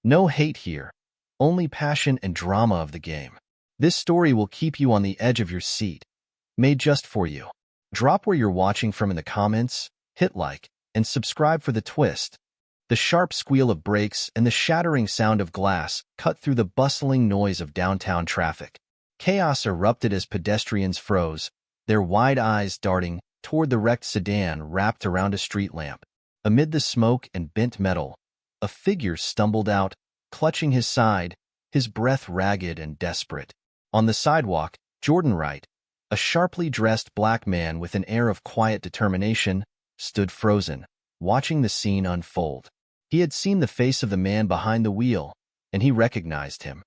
No hate here, only passion and drama of the game. This story will keep you on the edge of your seat, made just for you. Drop where you're watching from in the comments, hit like, and subscribe for the twist. The sharp squeal of brakes and the shattering sound of glass cut through the bustling noise of downtown traffic. Chaos erupted as pedestrians froze, their wide eyes darting toward the wrecked sedan wrapped around a street lamp. Amid the smoke and bent metal, a figure stumbled out, clutching his side, his breath ragged and desperate. On the sidewalk, Jordan Wright, a sharply dressed black man with an air of quiet determination, stood frozen, watching the scene unfold. He had seen the face of the man behind the wheel, and he recognized him.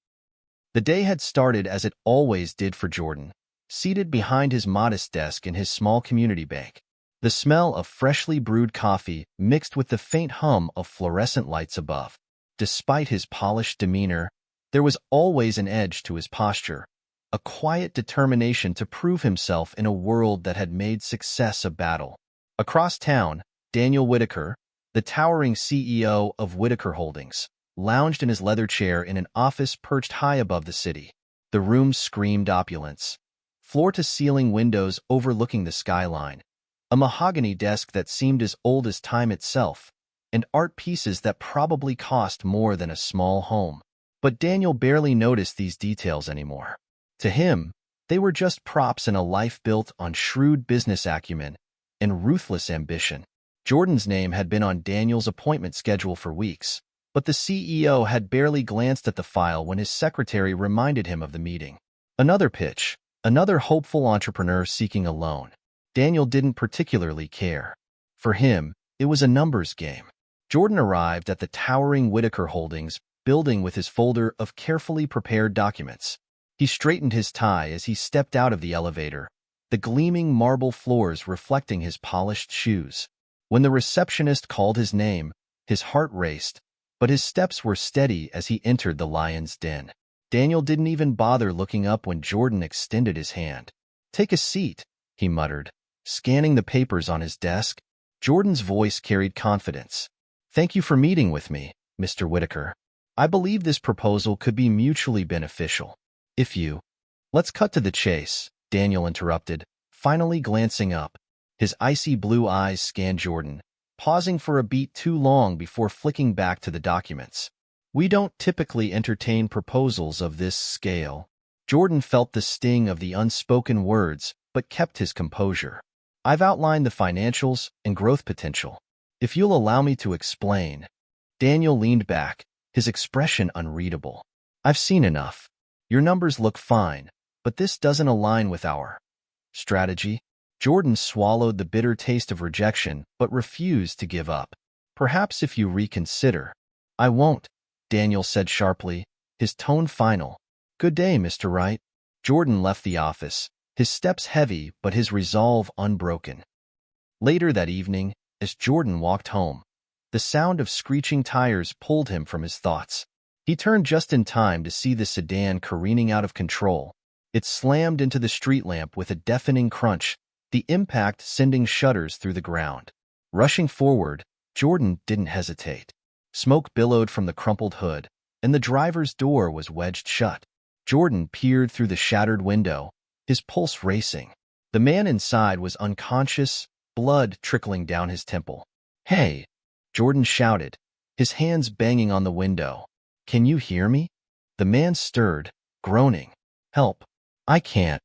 The day had started as it always did for Jordan, seated behind his modest desk in his small community bank. The smell of freshly brewed coffee mixed with the faint hum of fluorescent lights above. Despite his polished demeanor, there was always an edge to his posture, a quiet determination to prove himself in a world that had made success a battle. Across town, Daniel Whitaker, the towering CEO of Whitaker Holdings, lounged in his leather chair in an office perched high above the city. The room screamed opulence. Floor-to-ceiling windows overlooking the skyline, a mahogany desk that seemed as old as time itself, and art pieces that probably cost more than a small home. But Daniel barely noticed these details anymore. To him, they were just props in a life built on shrewd business acumen and ruthless ambition. Jordan's name had been on Daniel's appointment schedule for weeks, but the CEO had barely glanced at the file when his secretary reminded him of the meeting. Another pitch, another hopeful entrepreneur seeking a loan. Daniel didn't particularly care. For him, it was a numbers game. Jordan arrived at the towering Whitaker Holdings building with his folder of carefully prepared documents. He straightened his tie as he stepped out of the elevator, the gleaming marble floors reflecting his polished shoes. When the receptionist called his name, his heart raced, but his steps were steady as he entered the lion's den. Daniel didn't even bother looking up when Jordan extended his hand. "Take a seat," he muttered, scanning the papers on his desk. Jordan's voice carried confidence. "Thank you for meeting with me, Mr. Whitaker. I believe this proposal could be mutually beneficial. If you—" "Let's cut to the chase," Daniel interrupted, finally glancing up. His icy blue eyes scanned Jordan, pausing for a beat too long before flicking back to the documents. "We don't typically entertain proposals of this scale." Jordan felt the sting of the unspoken words, but kept his composure. "I've outlined the financials and growth potential. If you'll allow me to explain." Daniel leaned back, his expression unreadable. "I've seen enough. Your numbers look fine, but this doesn't align with our strategy." Jordan swallowed the bitter taste of rejection, but refused to give up. "Perhaps if you reconsider." "I won't," Daniel said sharply, his tone final. "Good day, Mr. Wright." Jordan left the office, his steps heavy but his resolve unbroken. Later that evening, as Jordan walked home, the sound of screeching tires pulled him from his thoughts. He turned just in time to see the sedan careening out of control. It slammed into the street lamp with a deafening crunch, the impact sending shudders through the ground. Rushing forward, Jordan didn't hesitate. Smoke billowed from the crumpled hood, and the driver's door was wedged shut. Jordan peered through the shattered window, his pulse racing. The man inside was unconscious, blood trickling down his temple. "Hey!" Jordan shouted, his hands banging on the window. "Can you hear me?" The man stirred, groaning. "Help! I can't."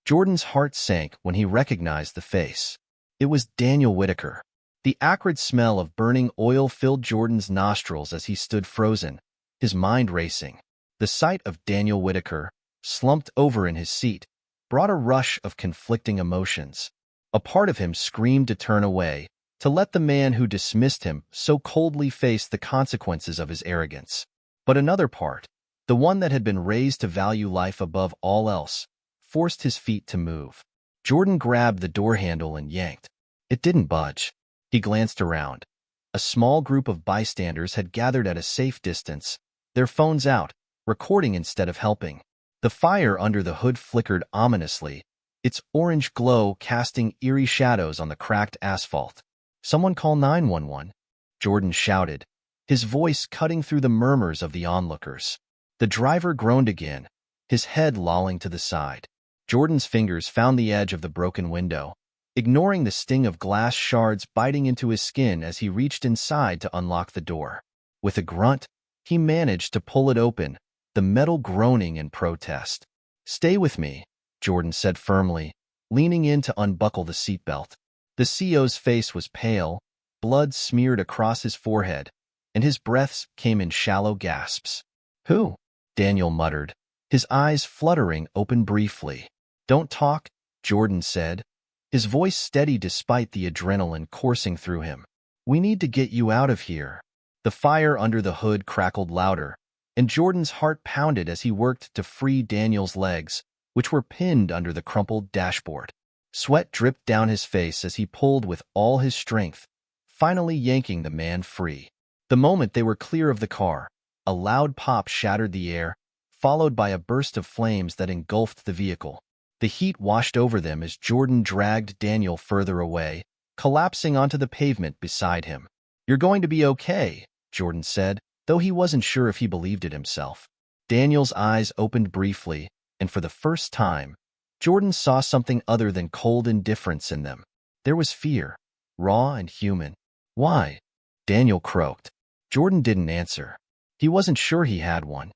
Jordan's heart sank when he recognized the face. It was Daniel Whitaker. The acrid smell of burning oil filled Jordan's nostrils as he stood frozen, his mind racing. The sight of Daniel Whitaker, slumped over in his seat, brought a rush of conflicting emotions. A part of him screamed to turn away, to let the man who dismissed him so coldly face the consequences of his arrogance. But another part, the one that had been raised to value life above all else, forced his feet to move. Jordan grabbed the door handle and yanked. It didn't budge. He glanced around. A small group of bystanders had gathered at a safe distance, their phones out, recording instead of helping. The fire under the hood flickered ominously, its orange glow casting eerie shadows on the cracked asphalt. "Someone call 911," Jordan shouted, his voice cutting through the murmurs of the onlookers. The driver groaned again, his head lolling to the side. Jordan's fingers found the edge of the broken window, ignoring the sting of glass shards biting into his skin as he reached inside to unlock the door. With a grunt, he managed to pull it open, the metal groaning in protest. "Stay with me," Jordan said firmly, leaning in to unbuckle the seatbelt. The CO's face was pale, blood smeared across his forehead, and his breaths came in shallow gasps. "Who?" Daniel muttered, his eyes fluttering open briefly. "Don't talk," Jordan said, his voice steady despite the adrenaline coursing through him. "We need to get you out of here." The fire under the hood crackled louder, and Jordan's heart pounded as he worked to free Daniel's legs, which were pinned under the crumpled dashboard. Sweat dripped down his face as he pulled with all his strength, finally yanking the man free. The moment they were clear of the car, a loud pop shattered the air, followed by a burst of flames that engulfed the vehicle. The heat washed over them as Jordan dragged Daniel further away, collapsing onto the pavement beside him. "You're going to be okay," Jordan said, though he wasn't sure if he believed it himself. Daniel's eyes opened briefly, and for the first time, Jordan saw something other than cold indifference in them. There was fear, raw and human. "Why?" Daniel croaked. Jordan didn't answer. He wasn't sure he had one.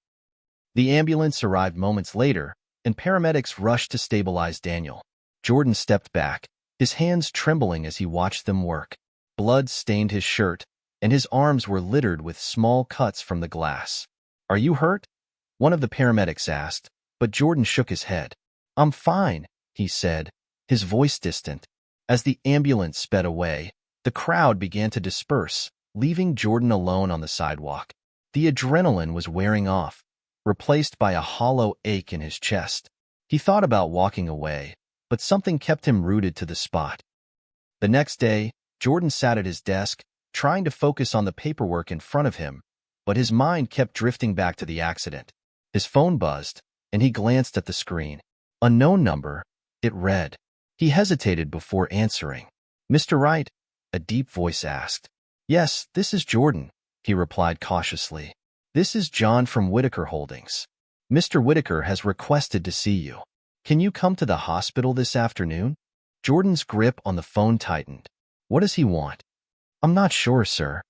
The ambulance arrived moments later, and paramedics rushed to stabilize Daniel. Jordan stepped back, his hands trembling as he watched them work. Blood stained his shirt, and his arms were littered with small cuts from the glass. "Are you hurt?" one of the paramedics asked, but Jordan shook his head. "I'm fine," he said, his voice distant. As the ambulance sped away, the crowd began to disperse, leaving Jordan alone on the sidewalk. The adrenaline was wearing off, replaced by a hollow ache in his chest. He thought about walking away, but something kept him rooted to the spot. The next day, Jordan sat at his desk, trying to focus on the paperwork in front of him, but his mind kept drifting back to the accident. His phone buzzed, and he glanced at the screen. "Unknown number," it read. He hesitated before answering. "Mr. Wright?" a deep voice asked. "Yes, this is Jordan," he replied cautiously. "This is John from Whitaker Holdings. Mr. Whitaker has requested to see you. Can you come to the hospital this afternoon?" Jordan's grip on the phone tightened. "What does he want?" "I'm not sure, sir."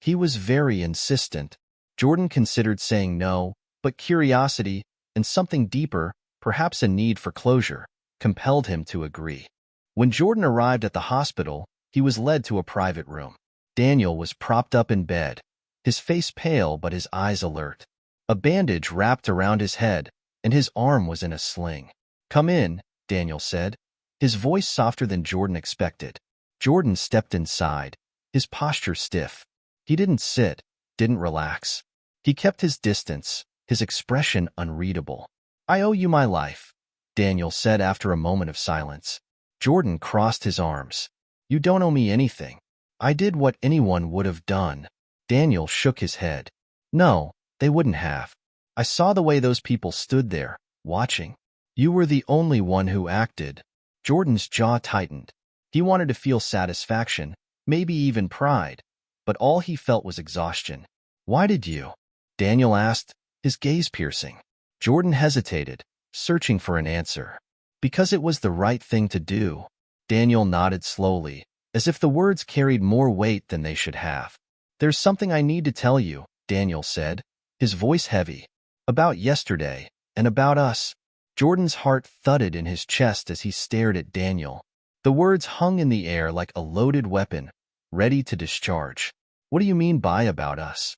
He was very insistent. Jordan considered saying no, but curiosity, and something deeper, perhaps a need for closure, compelled him to agree. When Jordan arrived at the hospital, he was led to a private room. Daniel was propped up in bed, his face pale but his eyes alert. A bandage wrapped around his head, and his arm was in a sling. "Come in," Daniel said, his voice softer than Jordan expected. Jordan stepped inside, his posture stiff. He didn't sit, didn't relax. He kept his distance, his expression unreadable. "I owe you my life," Daniel said after a moment of silence. Jordan crossed his arms. "You don't owe me anything. I did what anyone would have done." Daniel shook his head. "No, they wouldn't have. I saw the way those people stood there, watching. You were the only one who acted." Jordan's jaw tightened. He wanted to feel satisfaction, maybe even pride, but all he felt was exhaustion. "Why did you?" Daniel asked, his gaze piercing. Jordan hesitated, searching for an answer. "Because it was the right thing to do." Daniel nodded slowly, as if the words carried more weight than they should have. "There's something I need to tell you," Daniel said, his voice heavy. "About yesterday, and about us." Jordan's heart thudded in his chest as he stared at Daniel. The words hung in the air like a loaded weapon, ready to discharge. "What do you mean by about us?"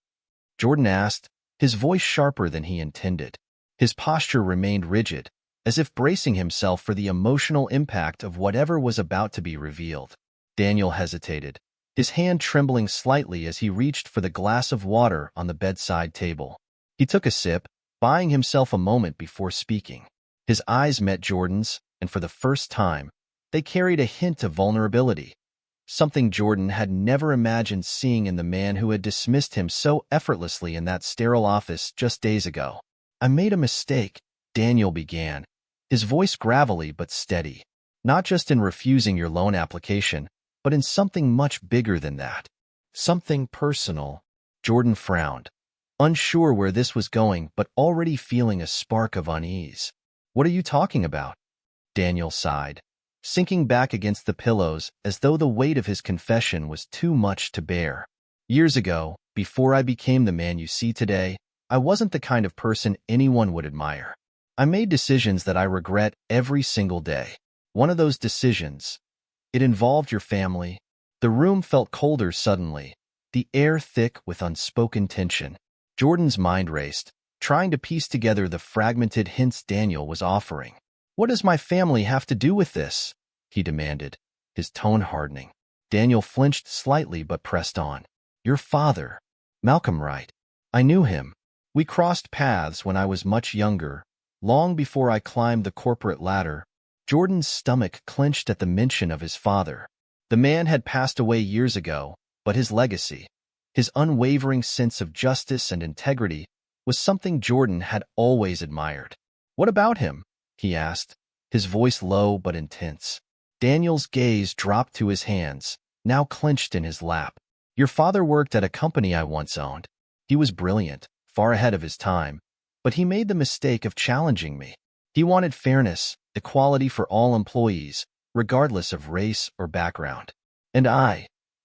Jordan asked, his voice sharper than he intended. His posture remained rigid, as if bracing himself for the emotional impact of whatever was about to be revealed. Daniel hesitated, his hand trembling slightly as he reached for the glass of water on the bedside table. He took a sip, buying himself a moment before speaking. His eyes met Jordan's, and for the first time, they carried a hint of vulnerability, something Jordan had never imagined seeing in the man who had dismissed him so effortlessly in that sterile office just days ago. "I made a mistake," Daniel began, his voice gravelly but steady. "Not just in refusing your loan application, but in something much bigger than that. Something personal." Jordan frowned, unsure where this was going but already feeling a spark of unease. What are you talking about? Daniel sighed, sinking back against the pillows as though the weight of his confession was too much to bear. Years ago, before I became the man you see today, I wasn't the kind of person anyone would admire. I made decisions that I regret every single day. One of those decisions, it involved your family. The room felt colder suddenly, the air thick with unspoken tension. Jordan's mind raced, trying to piece together the fragmented hints Daniel was offering. What does my family have to do with this? He demanded, his tone hardening. Daniel flinched slightly but pressed on. Your father, Malcolm Wright. I knew him. We crossed paths when I was much younger, long before I climbed the corporate ladder. Jordan's stomach clenched at the mention of his father. The man had passed away years ago, but his legacy, his unwavering sense of justice and integrity, was something Jordan had always admired. What about him? He asked, his voice low but intense. Daniel's gaze dropped to his hands, now clenched in his lap. Your father worked at a company I once owned. He was brilliant, far ahead of his time, but he made the mistake of challenging me. He wanted fairness, equality for all employees, regardless of race or background. And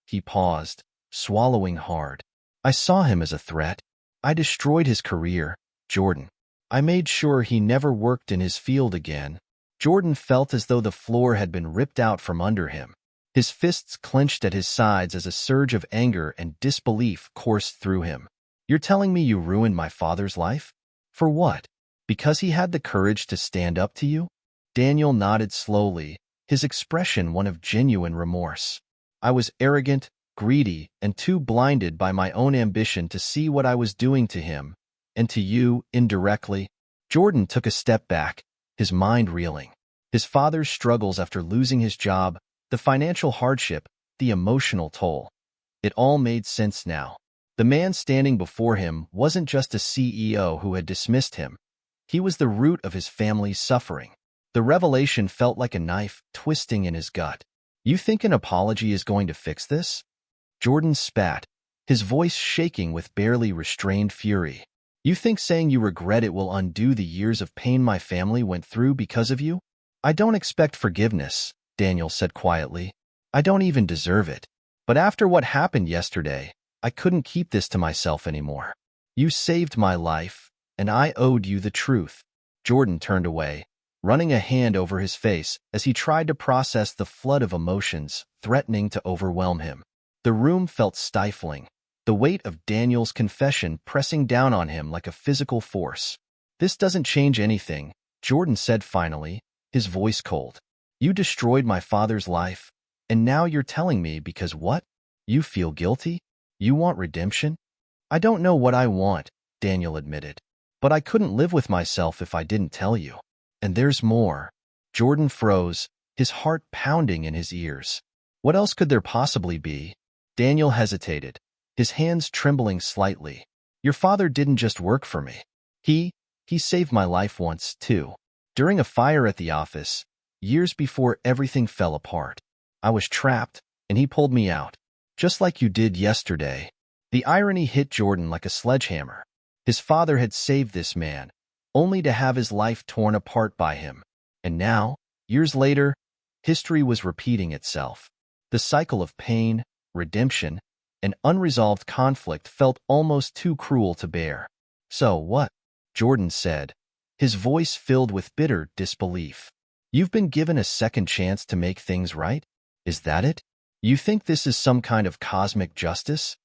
he paused, swallowing hard. I saw him as a threat. I destroyed his career, Jordan. I made sure he never worked in his field again. Jordan felt as though the floor had been ripped out from under him. His fists clenched at his sides as a surge of anger and disbelief coursed through him. You're telling me you ruined my father's life? For what? Because he had the courage to stand up to you? Daniel nodded slowly, his expression one of genuine remorse. I was arrogant, greedy, and too blinded by my own ambition to see what I was doing to him, and to you, indirectly. Jordan took a step back, his mind reeling. His father's struggles after losing his job, the financial hardship, the emotional toll. It all made sense now. The man standing before him wasn't just a CEO who had dismissed him. He was the root of his family's suffering. The revelation felt like a knife twisting in his gut. You think an apology is going to fix this? Jordan spat, his voice shaking with barely restrained fury. You think saying you regret it will undo the years of pain my family went through because of you? I don't expect forgiveness, Daniel said quietly. I don't even deserve it. But after what happened yesterday, I couldn't keep this to myself anymore. You saved my life, and I owed you the truth. Jordan turned away, running a hand over his face as he tried to process the flood of emotions threatening to overwhelm him. The room felt stifling, the weight of Daniel's confession pressing down on him like a physical force. This doesn't change anything, Jordan said finally, his voice cold. You destroyed my father's life, and now you're telling me because what? You feel guilty? You want redemption? I don't know what I want, Daniel admitted, but I couldn't live with myself if I didn't tell you. And there's more. Jordan froze, his heart pounding in his ears. What else could there possibly be? Daniel hesitated, his hands trembling slightly. Your father didn't just work for me. He saved my life once, too. During a fire at the office, years before everything fell apart. I was trapped, and he pulled me out. Just like you did yesterday. The irony hit Jordan like a sledgehammer. His father had saved this man, only to have his life torn apart by him. And now, years later, history was repeating itself. The cycle of pain, redemption, and unresolved conflict felt almost too cruel to bear. So what? Jordan said, his voice filled with bitter disbelief. You've been given a second chance to make things right? Is that it? You think this is some kind of cosmic justice?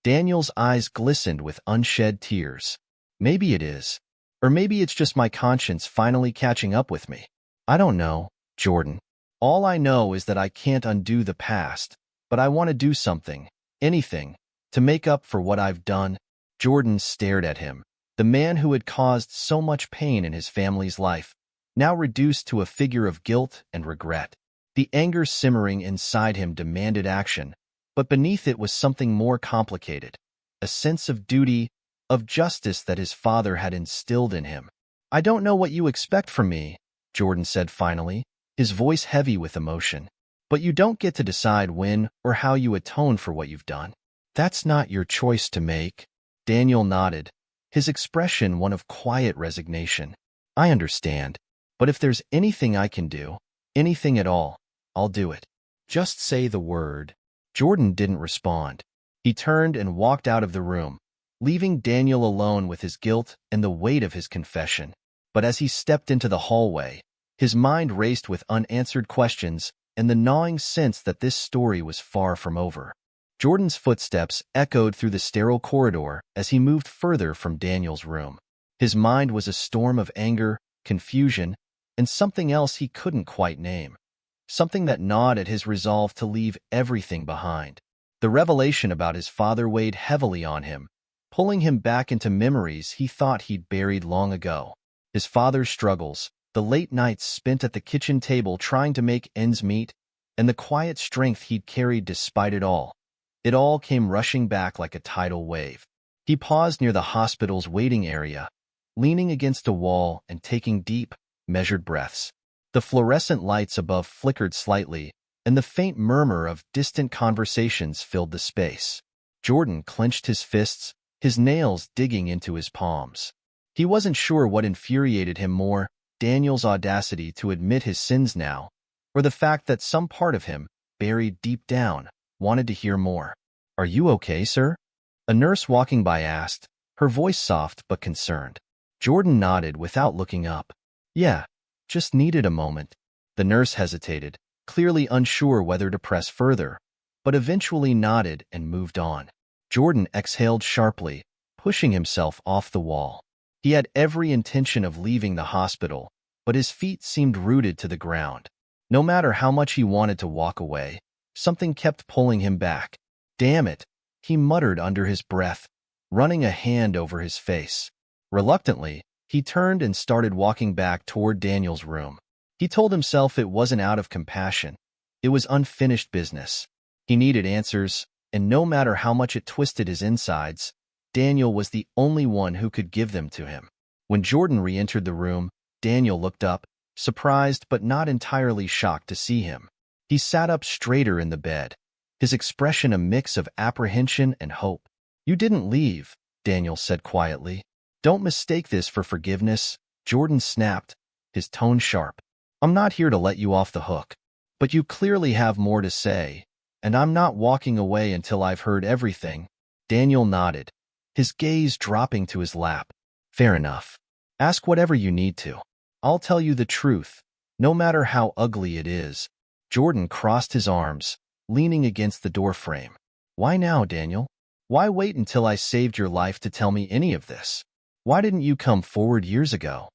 Daniel's eyes glistened with unshed tears. Maybe it is. Or maybe it's just my conscience finally catching up with me. I don't know, Jordan. All I know is that I can't undo the past, but I want to do something, anything, to make up for what I've done. Jordan stared at him, the man who had caused so much pain in his family's life, now reduced to a figure of guilt and regret. The anger simmering inside him demanded action, but beneath it was something more complicated, a sense of duty, of justice that his father had instilled in him. I don't know what you expect from me, Jordan said finally, his voice heavy with emotion. But you don't get to decide when or how you atone for what you've done. That's not your choice to make. Daniel nodded, his expression one of quiet resignation. I understand, but if there's anything I can do, anything at all, I'll do it. Just say the word. Jordan didn't respond. He turned and walked out of the room, leaving Daniel alone with his guilt and the weight of his confession. But as he stepped into the hallway, his mind raced with unanswered questions and the gnawing sense that this story was far from over. Jordan's footsteps echoed through the sterile corridor as he moved further from Daniel's room. His mind was a storm of anger, confusion, and something else he couldn't quite name. Something that gnawed at his resolve to leave everything behind. The revelation about his father weighed heavily on him, pulling him back into memories he thought he'd buried long ago. His father's struggles, the late nights spent at the kitchen table trying to make ends meet, and the quiet strength he'd carried despite it all. It all came rushing back like a tidal wave. He paused near the hospital's waiting area, leaning against a wall and taking deep, measured breaths. The fluorescent lights above flickered slightly, and the faint murmur of distant conversations filled the space. Jordan clenched his fists, his nails digging into his palms. He wasn't sure what infuriated him more, Daniel's audacity to admit his sins now, or the fact that some part of him, buried deep down, wanted to hear more. Are you okay, sir? A nurse walking by asked, her voice soft but concerned. Jordan nodded without looking up. Yeah, just needed a moment. The nurse hesitated, clearly unsure whether to press further, but eventually nodded and moved on. Jordan exhaled sharply, pushing himself off the wall. He had every intention of leaving the hospital, but his feet seemed rooted to the ground. No matter how much he wanted to walk away, something kept pulling him back. Damn it, he muttered under his breath, running a hand over his face. Reluctantly, he turned and started walking back toward Daniel's room. He told himself it wasn't out of compassion. It was unfinished business. He needed answers, and no matter how much it twisted his insides, Daniel was the only one who could give them to him. When Jordan re-entered the room, Daniel looked up, surprised but not entirely shocked to see him. He sat up straighter in the bed, his expression a mix of apprehension and hope. You didn't leave, Daniel said quietly. Don't mistake this for forgiveness, Jordan snapped, his tone sharp. I'm not here to let you off the hook. But you clearly have more to say, and I'm not walking away until I've heard everything. Daniel nodded, his gaze dropping to his lap. Fair enough. Ask whatever you need to. I'll tell you the truth, no matter how ugly it is. Jordan crossed his arms, leaning against the doorframe. Why now, Daniel? Why wait until I saved your life to tell me any of this? Why didn't you come forward years ago?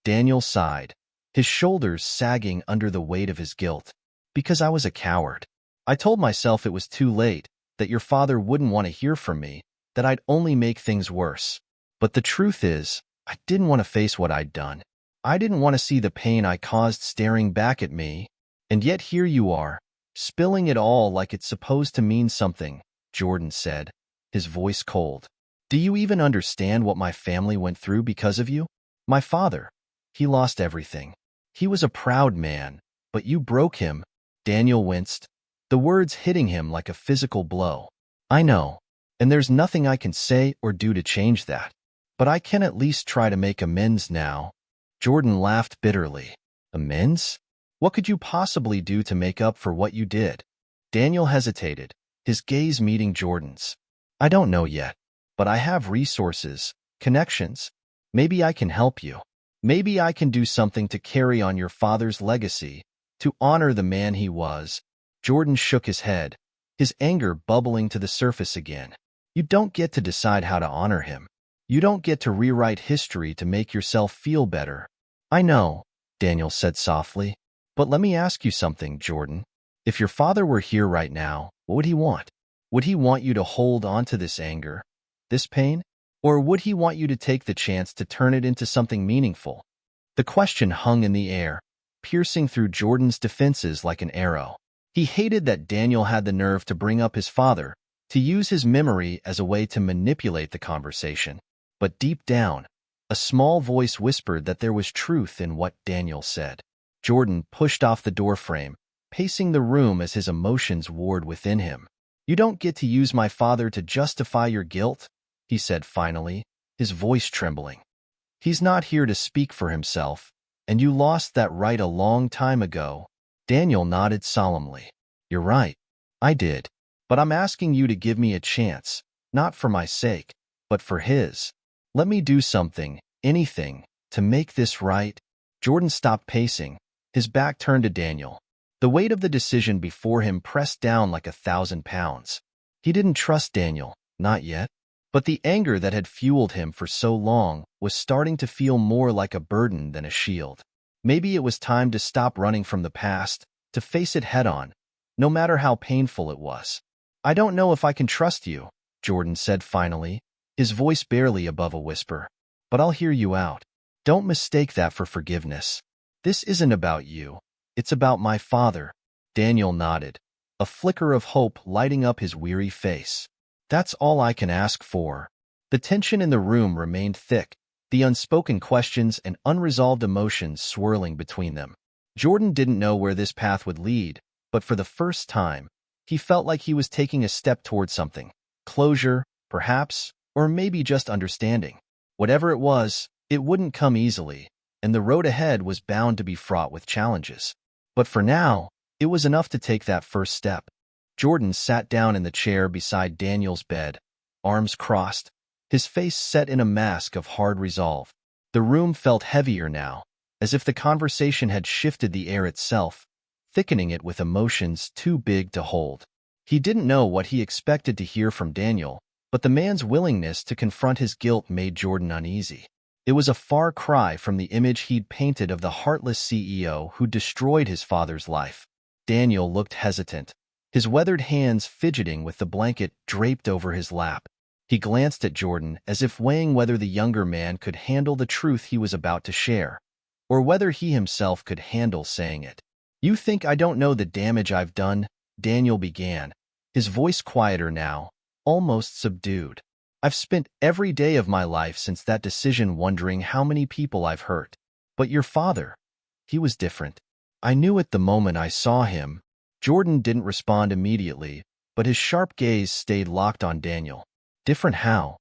Daniel sighed, his shoulders sagging under the weight of his guilt. Because I was a coward. I told myself it was too late, that your father wouldn't want to hear from me, that I'd only make things worse. But the truth is, I didn't want to face what I'd done. I didn't want to see the pain I caused staring back at me. And yet here you are, spilling it all like it's supposed to mean something, Jordan said, his voice cold. Do you even understand what my family went through because of you? My father, he lost everything. He was a proud man, but you broke him. Daniel winced, the words hitting him like a physical blow. I know, and there's nothing I can say or do to change that. But I can at least try to make amends now. Jordan laughed bitterly. Amends? What could you possibly do to make up for what you did? Daniel hesitated, his gaze meeting Jordan's. I don't know yet, but I have resources, connections. Maybe I can help you. Maybe I can do something to carry on your father's legacy, to honor the man he was. Jordan shook his head, his anger bubbling to the surface again. You don't get to decide how to honor him. You don't get to rewrite history to make yourself feel better. I know, Daniel said softly. But let me ask you something, Jordan. If your father were here right now, what would he want? Would he want you to hold on to this anger, this pain? Or would he want you to take the chance to turn it into something meaningful? The question hung in the air, piercing through Jordan's defenses like an arrow. He hated that Daniel had the nerve to bring up his father, to use his memory as a way to manipulate the conversation. But deep down, a small voice whispered that there was truth in what Daniel said. Jordan pushed off the doorframe, pacing the room as his emotions warred within him. You don't get to use my father to justify your guilt, he said finally, his voice trembling. He's not here to speak for himself, and you lost that right a long time ago. Daniel nodded solemnly. You're right. I did. But I'm asking you to give me a chance, not for my sake, but for his. Let me do something, anything, to make this right. Jordan stopped pacing, his back turned to Daniel. The weight of the decision before him pressed down like 1,000 pounds. He didn't trust Daniel, not yet. But the anger that had fueled him for so long was starting to feel more like a burden than a shield. Maybe it was time to stop running from the past, to face it head-on, no matter how painful it was. I don't know if I can trust you, Jordan said finally, his voice barely above a whisper. But I'll hear you out. Don't mistake that for forgiveness. This isn't about you. It's about my father. Daniel nodded, a flicker of hope lighting up his weary face. That's all I can ask for. The tension in the room remained thick, the unspoken questions and unresolved emotions swirling between them. Jordan didn't know where this path would lead, but for the first time, he felt like he was taking a step toward something. Closure, perhaps, or maybe just understanding. Whatever it was, it wouldn't come easily, and the road ahead was bound to be fraught with challenges. But for now, it was enough to take that first step. Jordan sat down in the chair beside Daniel's bed, arms crossed, his face set in a mask of hard resolve. The room felt heavier now, as if the conversation had shifted the air itself, thickening it with emotions too big to hold. He didn't know what he expected to hear from Daniel, but the man's willingness to confront his guilt made Jordan uneasy. It was a far cry from the image he'd painted of the heartless CEO who destroyed his father's life. Daniel looked hesitant, his weathered hands fidgeting with the blanket draped over his lap. He glanced at Jordan as if weighing whether the younger man could handle the truth he was about to share, or whether he himself could handle saying it. You think I don't know the damage I've done? Daniel began, his voice quieter now, almost subdued. I've spent every day of my life since that decision wondering how many people I've hurt. But your father, he was different. I knew it the moment I saw him. Jordan didn't respond immediately, but his sharp gaze stayed locked on Daniel. Different how?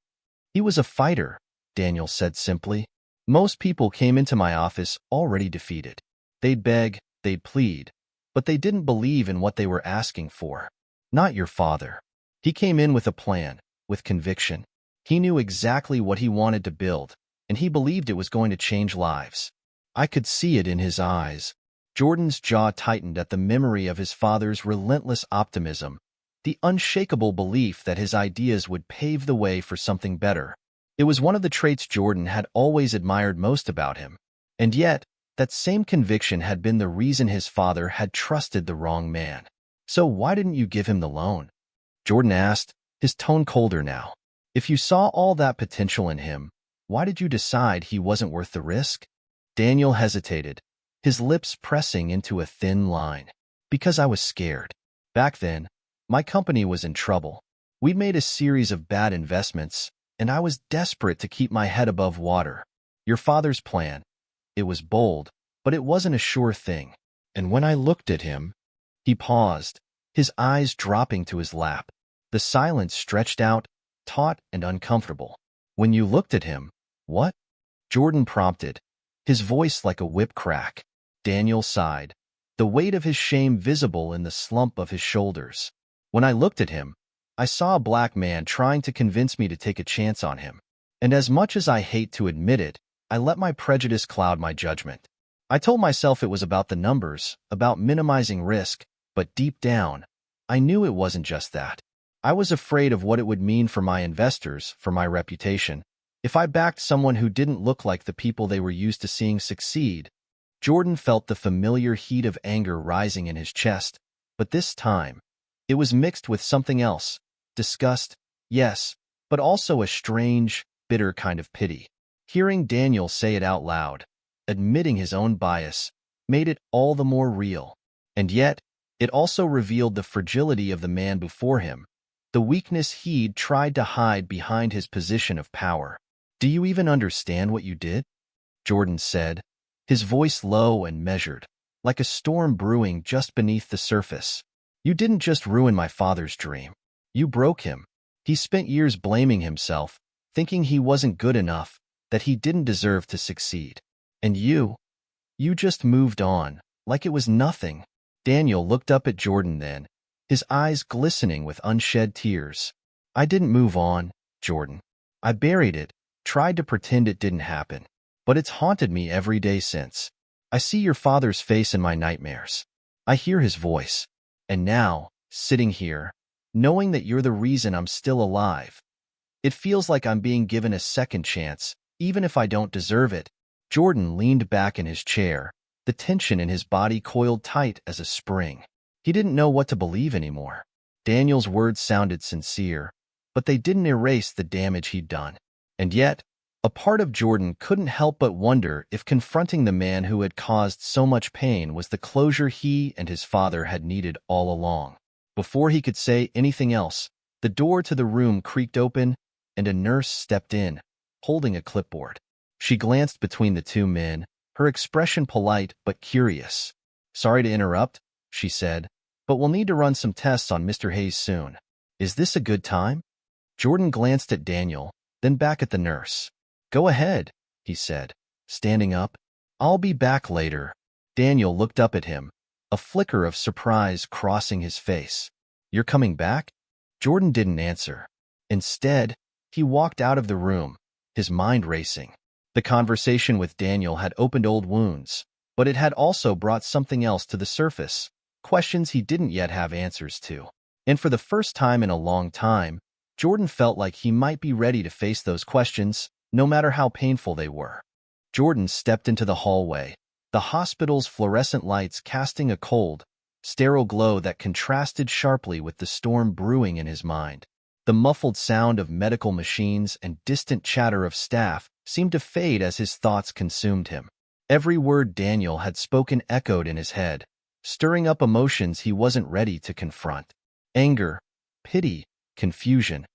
He was a fighter, Daniel said simply. Most people came into my office already defeated. They'd beg, they'd plead, but they didn't believe in what they were asking for. Not your father. He came in with a plan, with conviction. He knew exactly what he wanted to build, and he believed it was going to change lives. I could see it in his eyes. Jordan's jaw tightened at the memory of his father's relentless optimism, the unshakable belief that his ideas would pave the way for something better. It was one of the traits Jordan had always admired most about him. And yet, that same conviction had been the reason his father had trusted the wrong man. So why didn't you give him the loan? Jordan asked, his tone colder now. If you saw all that potential in him, why did you decide he wasn't worth the risk? Daniel hesitated, his lips pressing into a thin line. Because I was scared. Back then, my company was in trouble. We'd made a series of bad investments, and I was desperate to keep my head above water. Your father's plan. It was bold, but it wasn't a sure thing. And when I looked at him, he paused, his eyes dropping to his lap. The silence stretched out, taut and uncomfortable. When you looked at him, what? Jordan prompted, his voice like a whip crack. Daniel sighed, the weight of his shame visible in the slump of his shoulders. When I looked at him, I saw a black man trying to convince me to take a chance on him. And as much as I hate to admit it, I let my prejudice cloud my judgment. I told myself it was about the numbers, about minimizing risk, but deep down, I knew it wasn't just that. I was afraid of what it would mean for my investors, for my reputation, if I backed someone who didn't look like the people they were used to seeing succeed. Jordan felt the familiar heat of anger rising in his chest, but this time, it was mixed with something else. Disgust, yes, but also a strange, bitter kind of pity. Hearing Daniel say it out loud, admitting his own bias, made it all the more real. And yet, it also revealed the fragility of the man before him, the weakness he'd tried to hide behind his position of power. Do you even understand what you did? Jordan said, his voice low and measured, like a storm brewing just beneath the surface. You didn't just ruin my father's dream. You broke him. He spent years blaming himself, thinking he wasn't good enough, that he didn't deserve to succeed. And you just moved on, like it was nothing. Daniel looked up at Jordan then, his eyes glistening with unshed tears. I didn't move on, Jordan. I buried it, tried to pretend it didn't happen. But it's haunted me every day since. I see your father's face in my nightmares. I hear his voice. And now, sitting here, knowing that you're the reason I'm still alive, it feels like I'm being given a second chance, even if I don't deserve it. Jordan leaned back in his chair, the tension in his body coiled tight as a spring. He didn't know what to believe anymore. Daniel's words sounded sincere, but they didn't erase the damage he'd done. And yet, a part of Jordan couldn't help but wonder if confronting the man who had caused so much pain was the closure he and his father had needed all along. Before he could say anything else, the door to the room creaked open, and a nurse stepped in, holding a clipboard. She glanced between the two men, her expression polite but curious. Sorry to interrupt, she said, but we'll need to run some tests on Mr. Hayes soon. Is this a good time? Jordan glanced at Daniel, then back at the nurse. Go ahead, he said, standing up. I'll be back later. Daniel looked up at him, a flicker of surprise crossing his face. You're coming back? Jordan didn't answer. Instead, he walked out of the room, his mind racing. The conversation with Daniel had opened old wounds, but it had also brought something else to the surface, questions he didn't yet have answers to. And for the first time in a long time, Jordan felt like he might be ready to face those questions, no matter how painful they were. Jordan stepped into the hallway, the hospital's fluorescent lights casting a cold, sterile glow that contrasted sharply with the storm brewing in his mind. The muffled sound of medical machines and distant chatter of staff seemed to fade as his thoughts consumed him. Every word Daniel had spoken echoed in his head, stirring up emotions he wasn't ready to confront. Anger, pity, confusion.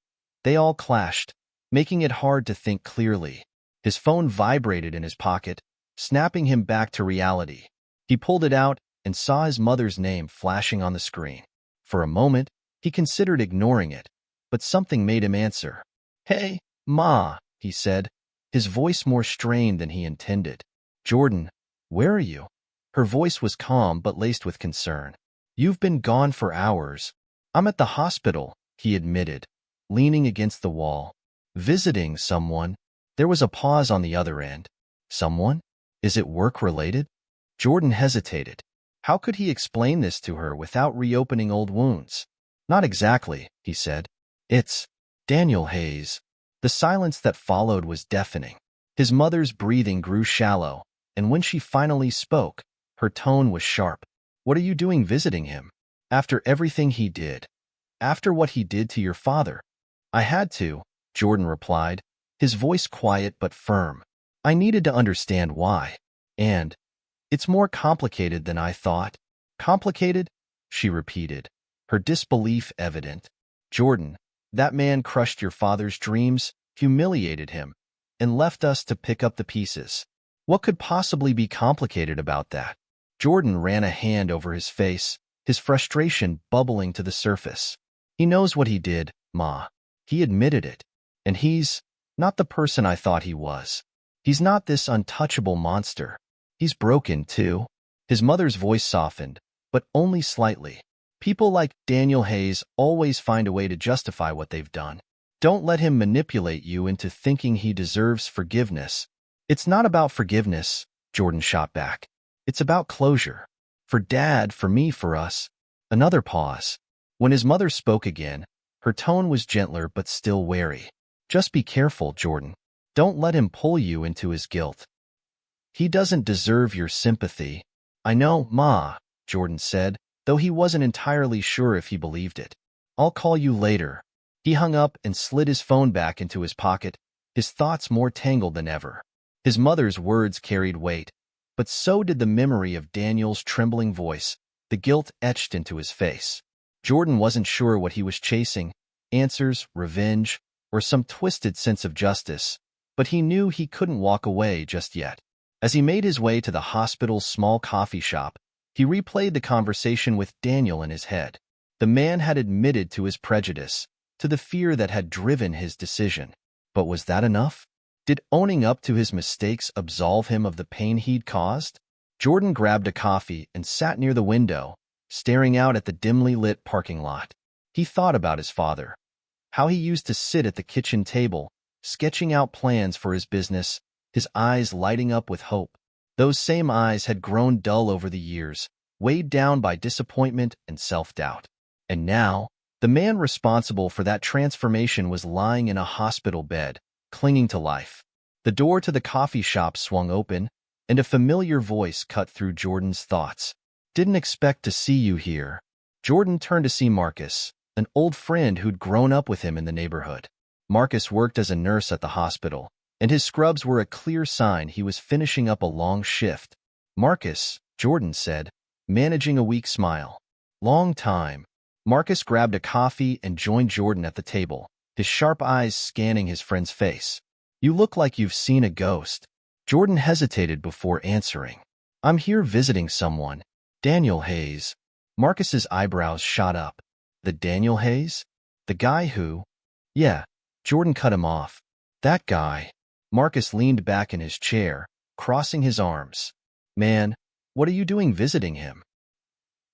They all clashed, making it hard to think clearly. His phone vibrated in his pocket, snapping him back to reality. He pulled it out and saw his mother's name flashing on the screen. For a moment, he considered ignoring it, but something made him answer. Hey, Ma, he said, his voice more strained than he intended. Jordan, where are you? Her voice was calm but laced with concern. You've been gone for hours. I'm at the hospital, he admitted, leaning against the wall. Visiting someone. There was a pause on the other end. Someone? Is it work-related? Jordan hesitated. How could he explain this to her without reopening old wounds? Not exactly, he said. It's Daniel Hayes. The silence that followed was deafening. His mother's breathing grew shallow, and when she finally spoke, her tone was sharp. What are you doing visiting him? After everything he did. After what he did to your father. I had to, Jordan replied, his voice quiet but firm. I needed to understand why. And it's more complicated than I thought. Complicated? She repeated, her disbelief evident. Jordan, that man crushed your father's dreams, humiliated him, and left us to pick up the pieces. What could possibly be complicated about that? Jordan ran a hand over his face, his frustration bubbling to the surface. He knows what he did, Ma. He admitted it. And he's not the person I thought he was. He's not this untouchable monster. He's broken, too. His mother's voice softened, but only slightly. People like Daniel Hayes always find a way to justify what they've done. Don't let him manipulate you into thinking he deserves forgiveness. It's not about forgiveness, Jordan shot back. It's about closure. For Dad, for me, for us. Another pause. When his mother spoke again, her tone was gentler but still wary. Just be careful, Jordan. Don't let him pull you into his guilt. He doesn't deserve your sympathy. I know, Ma, Jordan said, though he wasn't entirely sure if he believed it. I'll call you later. He hung up and slid his phone back into his pocket, his thoughts more tangled than ever. His mother's words carried weight, but so did the memory of Daniel's trembling voice, the guilt etched into his face. Jordan wasn't sure what he was chasing, answers, revenge, or some twisted sense of justice, but he knew he couldn't walk away just yet. As he made his way to the hospital's small coffee shop, he replayed the conversation with Daniel in his head. The man had admitted to his prejudice, to the fear that had driven his decision. But was that enough? Did owning up to his mistakes absolve him of the pain he'd caused? Jordan grabbed a coffee and sat near the window, staring out at the dimly lit parking lot. He thought about his father, how he used to sit at the kitchen table, sketching out plans for his business, his eyes lighting up with hope. Those same eyes had grown dull over the years, weighed down by disappointment and self-doubt. And now, the man responsible for that transformation was lying in a hospital bed, clinging to life. The door to the coffee shop swung open, and a familiar voice cut through Jordan's thoughts. "Didn't expect to see you here." Jordan turned to see Marcus, an old friend who'd grown up with him in the neighborhood. Marcus worked as a nurse at the hospital, and his scrubs were a clear sign he was finishing up a long shift. "Marcus," Jordan said, managing a weak smile. "Long time." Marcus grabbed a coffee and joined Jordan at the table, his sharp eyes scanning his friend's face. "You look like you've seen a ghost." Jordan hesitated before answering. "I'm here visiting someone. Daniel Hayes." Marcus's eyebrows shot up. "The Daniel Hayes? The guy who—" "Yeah." Jordan cut him off. "That guy." Marcus leaned back in his chair, crossing his arms. "Man, what are you doing visiting him?"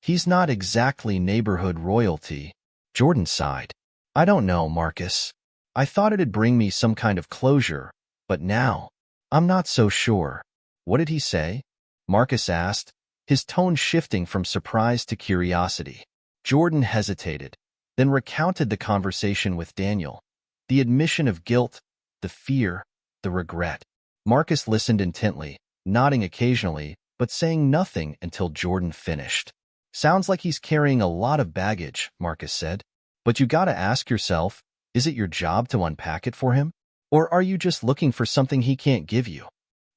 "He's not exactly neighborhood royalty." Jordan sighed. "I don't know, Marcus. I thought it'd bring me some kind of closure, but now, I'm not so sure." "What did he say?" Marcus asked, his tone shifting from surprise to curiosity. Jordan hesitated, then recounted the conversation with Daniel, the admission of guilt, the fear, the regret. Marcus listened intently, nodding occasionally, but saying nothing until Jordan finished. "Sounds like he's carrying a lot of baggage," Marcus said. "But you gotta ask yourself, is it your job to unpack it for him? Or are you just looking for something he can't give you?"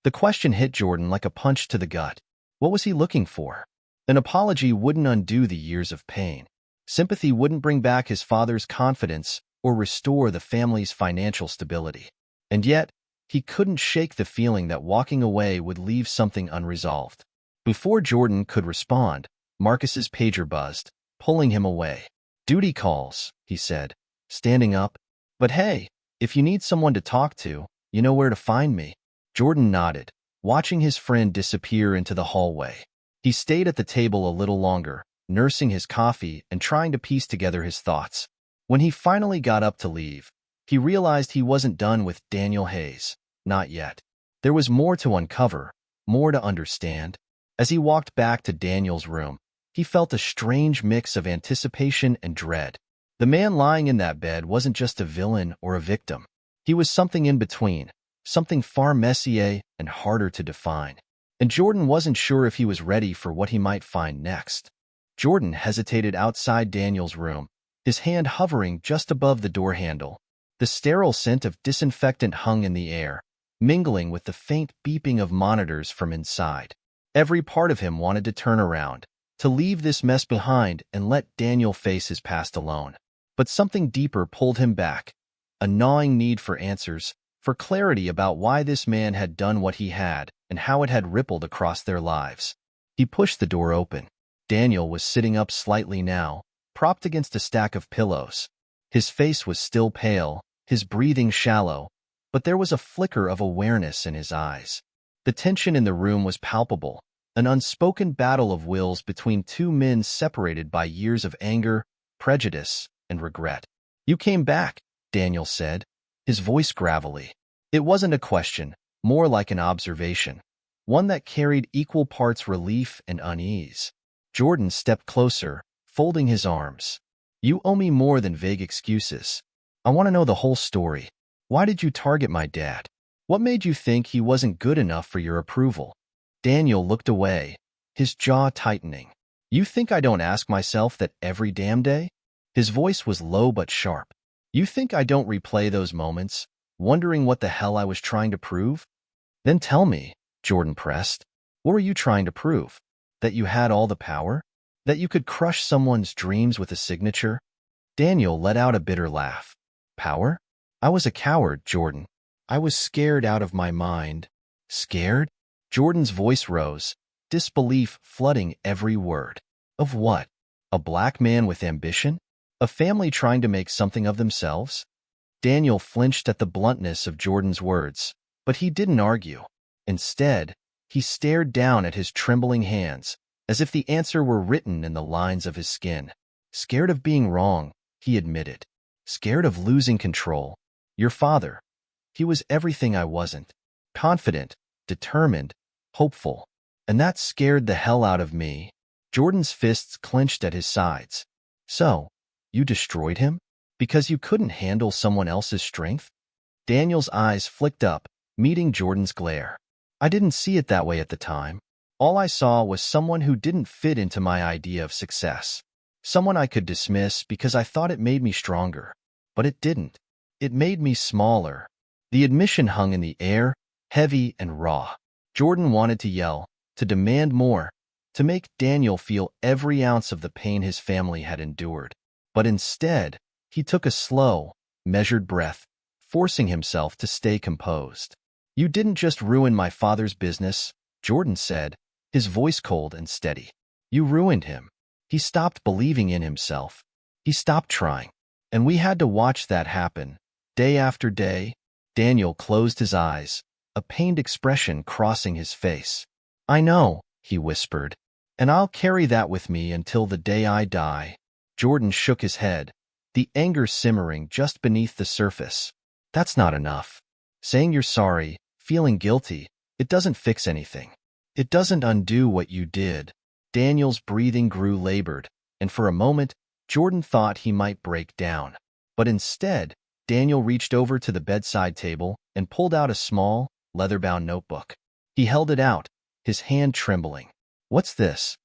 The question hit Jordan like a punch to the gut. What was he looking for? An apology wouldn't undo the years of pain. Sympathy wouldn't bring back his father's confidence or restore the family's financial stability. And yet, he couldn't shake the feeling that walking away would leave something unresolved. Before Jordan could respond, Marcus's pager buzzed, pulling him away. "Duty calls," he said, standing up. "But hey, if you need someone to talk to, you know where to find me." Jordan nodded, watching his friend disappear into the hallway. He stayed at the table a little longer, nursing his coffee and trying to piece together his thoughts. When he finally got up to leave, he realized he wasn't done with Daniel Hayes. Not yet. There was more to uncover, more to understand. As he walked back to Daniel's room, he felt a strange mix of anticipation and dread. The man lying in that bed wasn't just a villain or a victim. He was something in between, something far messier and harder to define. And Jordan wasn't sure if he was ready for what he might find next. Jordan hesitated outside Daniel's room, his hand hovering just above the door handle. The sterile scent of disinfectant hung in the air, mingling with the faint beeping of monitors from inside. Every part of him wanted to turn around, to leave this mess behind and let Daniel face his past alone. But something deeper pulled him back, a gnawing need for answers, for clarity about why this man had done what he had and how it had rippled across their lives. He pushed the door open. Daniel was sitting up slightly now, propped against a stack of pillows. His face was still pale, his breathing shallow, but there was a flicker of awareness in his eyes. The tension in the room was palpable, an unspoken battle of wills between two men separated by years of anger, prejudice, and regret. "You came back," Daniel said, his voice gravelly. It wasn't a question, more like an observation, one that carried equal parts relief and unease. Jordan stepped closer, folding his arms. "You owe me more than vague excuses. I want to know the whole story. Why did you target my dad? What made you think he wasn't good enough for your approval?" Daniel looked away, his jaw tightening. "You think I don't ask myself that every damn day?" His voice was low but sharp. "You think I don't replay those moments, wondering what the hell I was trying to prove?" "Then tell me," Jordan pressed. "What were you trying to prove? That you had all the power? That you could crush someone's dreams with a signature?" Daniel let out a bitter laugh. "Power? I was a coward, Jordan. I was scared out of my mind." "Scared?" Jordan's voice rose, disbelief flooding every word. "Of what?" A black man with ambition? A family trying to make something of themselves? Daniel flinched at the bluntness of Jordan's words, but he didn't argue. Instead, he stared down at his trembling hands, as if the answer were written in the lines of his skin. Scared of being wrong, he admitted. Scared of losing control. Your father. He was everything I wasn't. Confident, determined, hopeful. And that scared the hell out of me. Jordan's fists clenched at his sides. So, you destroyed him? Because you couldn't handle someone else's strength? Daniel's eyes flicked up, meeting Jordan's glare. I didn't see it that way at the time. All I saw was someone who didn't fit into my idea of success. Someone I could dismiss because I thought it made me stronger. But it didn't. It made me smaller. The admission hung in the air, heavy and raw. Jordan wanted to yell, to demand more, to make Daniel feel every ounce of the pain his family had endured. But instead, he took a slow, measured breath, forcing himself to stay composed. You didn't just ruin my father's business, Jordan said, his voice cold and steady. You ruined him. He stopped believing in himself. He stopped trying. And we had to watch that happen, day after day. Daniel closed his eyes, a pained expression crossing his face. I know, he whispered, and I'll carry that with me until the day I die. Jordan shook his head, the anger simmering just beneath the surface. That's not enough. Saying you're sorry, feeling guilty, it doesn't fix anything. It doesn't undo what you did. Daniel's breathing grew labored, and for a moment, Jordan thought he might break down. But instead, Daniel reached over to the bedside table and pulled out a small, leather-bound notebook. He held it out, his hand trembling. What's this?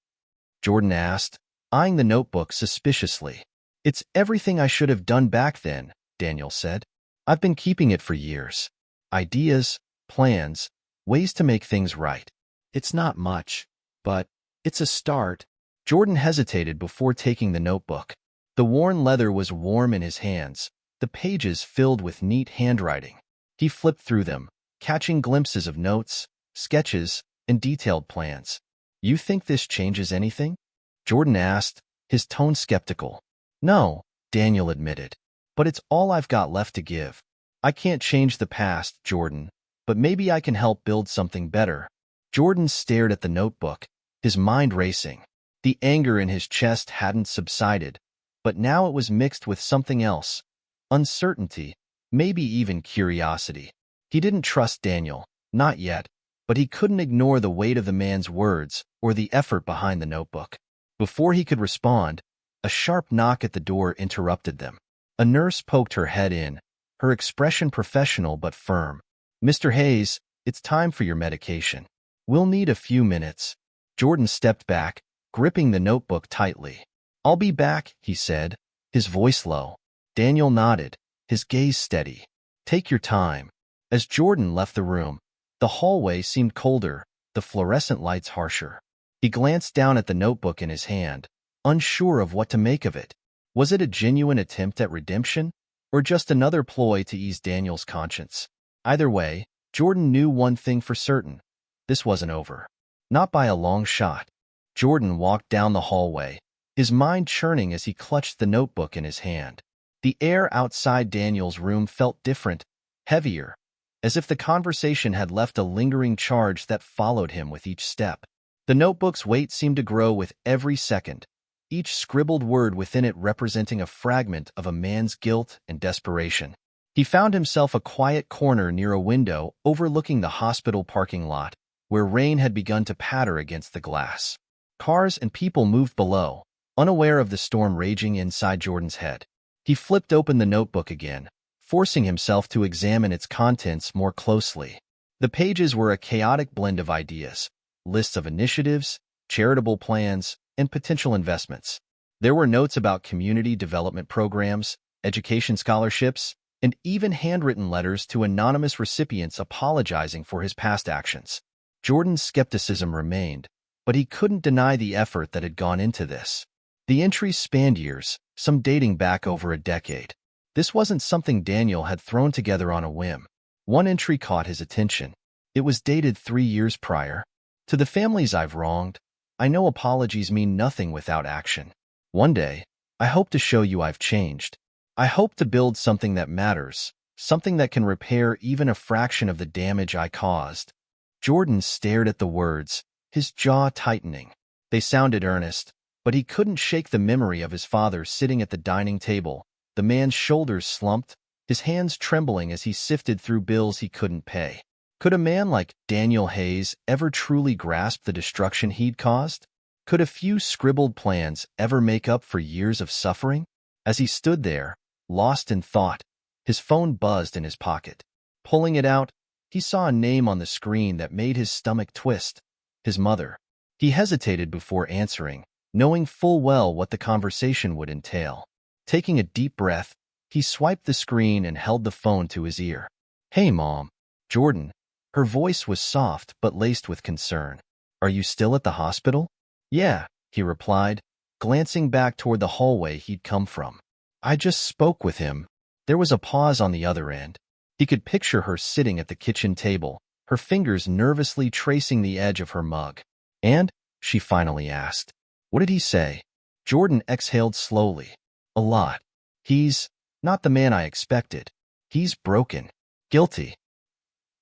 Jordan asked, eyeing the notebook suspiciously. It's everything I should have done back then, Daniel said. I've been keeping it for years. Ideas, plans, ways to make things right. It's not much, but it's a start. Jordan hesitated before taking the notebook. The worn leather was warm in his hands, the pages filled with neat handwriting. He flipped through them, catching glimpses of notes, sketches, and detailed plans. You think this changes anything? Jordan asked, his tone skeptical. No, Daniel admitted, but it's all I've got left to give. I can't change the past, Jordan, but maybe I can help build something better. Jordan stared at the notebook, his mind racing. The anger in his chest hadn't subsided, but now it was mixed with something else. Uncertainty, maybe even curiosity. He didn't trust Daniel, not yet, but he couldn't ignore the weight of the man's words or the effort behind the notebook. Before he could respond, a sharp knock at the door interrupted them. A nurse poked her head in, her expression professional but firm. Mr. Hayes, it's time for your medication. We'll need a few minutes. Jordan stepped back, gripping the notebook tightly. I'll be back, he said, his voice low. Daniel nodded, his gaze steady. Take your time. As Jordan left the room, the hallway seemed colder, the fluorescent lights harsher. He glanced down at the notebook in his hand, unsure of what to make of it. Was it a genuine attempt at redemption, or just another ploy to ease Daniel's conscience? Either way, Jordan knew one thing for certain. This wasn't over. Not by a long shot. Jordan walked down the hallway, his mind churning as he clutched the notebook in his hand. The air outside Daniel's room felt different, heavier, as if the conversation had left a lingering charge that followed him with each step. The notebook's weight seemed to grow with every second, each scribbled word within it representing a fragment of a man's guilt and desperation. He found himself a quiet corner near a window overlooking the hospital parking lot, where rain had begun to patter against the glass. Cars and people moved below, unaware of the storm raging inside Jordan's head. He flipped open the notebook again, forcing himself to examine its contents more closely. The pages were a chaotic blend of ideas, lists of initiatives, charitable plans, and potential investments. There were notes about community development programs, education scholarships, and even handwritten letters to anonymous recipients apologizing for his past actions. Jordan's skepticism remained, but he couldn't deny the effort that had gone into this. The entries spanned years, some dating back over a decade. This wasn't something Daniel had thrown together on a whim. One entry caught his attention. It was dated 3 years prior. To the families I've wronged, I know apologies mean nothing without action. One day, I hope to show you I've changed. I hope to build something that matters, something that can repair even a fraction of the damage I caused." Jordan stared at the words, his jaw tightening. They sounded earnest, but he couldn't shake the memory of his father sitting at the dining table, the man's shoulders slumped, his hands trembling as he sifted through bills he couldn't pay. Could a man like Daniel Hayes ever truly grasp the destruction he'd caused? Could a few scribbled plans ever make up for years of suffering? As he stood there, lost in thought, his phone buzzed in his pocket. Pulling it out, he saw a name on the screen that made his stomach twist. His mother. He hesitated before answering, knowing full well what the conversation would entail. Taking a deep breath, he swiped the screen and held the phone to his ear. "Hey, Mom." Jordan. Her voice was soft but laced with concern. "Are you still at the hospital?" "Yeah," he replied, glancing back toward the hallway he'd come from. "I just spoke with him." There was a pause on the other end. He could picture her sitting at the kitchen table, her fingers nervously tracing the edge of her mug. "And?" she finally asked. "What did he say?" Jordan exhaled slowly. "A lot. He's not the man I expected. He's broken. Guilty.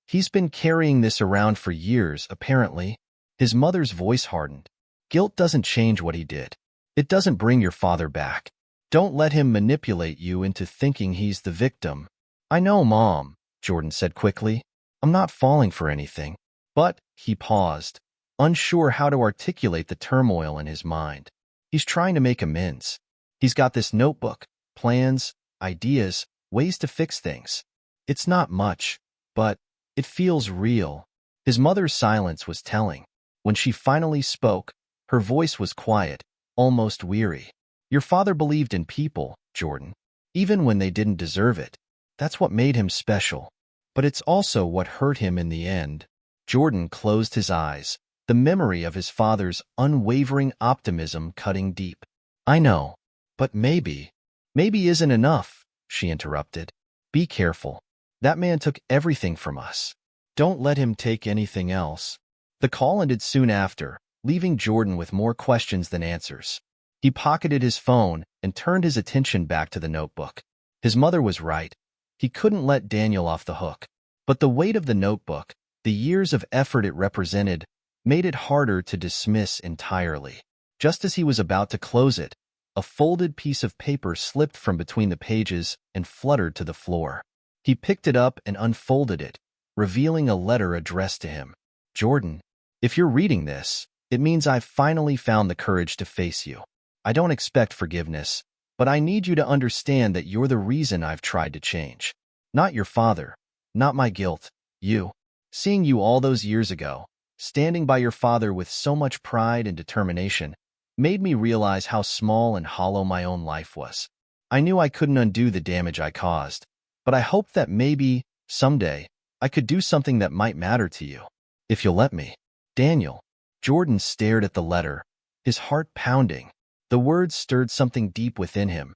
He's been carrying this around for years, apparently." His mother's voice hardened. "Guilt doesn't change what he did. It doesn't bring your father back. Don't let him manipulate you into thinking he's the victim." "I know, Mom," Jordan said quickly. "I'm not falling for anything." But he paused, unsure how to articulate the turmoil in his mind. He's trying to make amends. He's got this notebook, plans, ideas, ways to fix things. It's not much, but it feels real. His mother's silence was telling. When she finally spoke, her voice was quiet, almost weary. "Your father believed in people, Jordan, even when they didn't deserve it. That's what made him special. But it's also what hurt him in the end." Jordan closed his eyes, the memory of his father's unwavering optimism cutting deep. "I know, but maybe isn't enough," she interrupted. "Be careful. That man took everything from us. Don't let him take anything else." The call ended soon after, leaving Jordan with more questions than answers. He pocketed his phone and turned his attention back to the notebook. His mother was right. He couldn't let Daniel off the hook. But the weight of the notebook, the years of effort it represented, made it harder to dismiss entirely. Just as he was about to close it, a folded piece of paper slipped from between the pages and fluttered to the floor. He picked it up and unfolded it, revealing a letter addressed to him. "Jordan, if you're reading this, it means I've finally found the courage to face you. I don't expect forgiveness, but I need you to understand that you're the reason I've tried to change. Not your father, not my guilt, you. Seeing you all those years ago, standing by your father with so much pride and determination, made me realize how small and hollow my own life was. I knew I couldn't undo the damage I caused, but I hoped that maybe, someday, I could do something that might matter to you. If you'll let me." "Daniel." Jordan stared at the letter, his heart pounding. The words stirred something deep within him.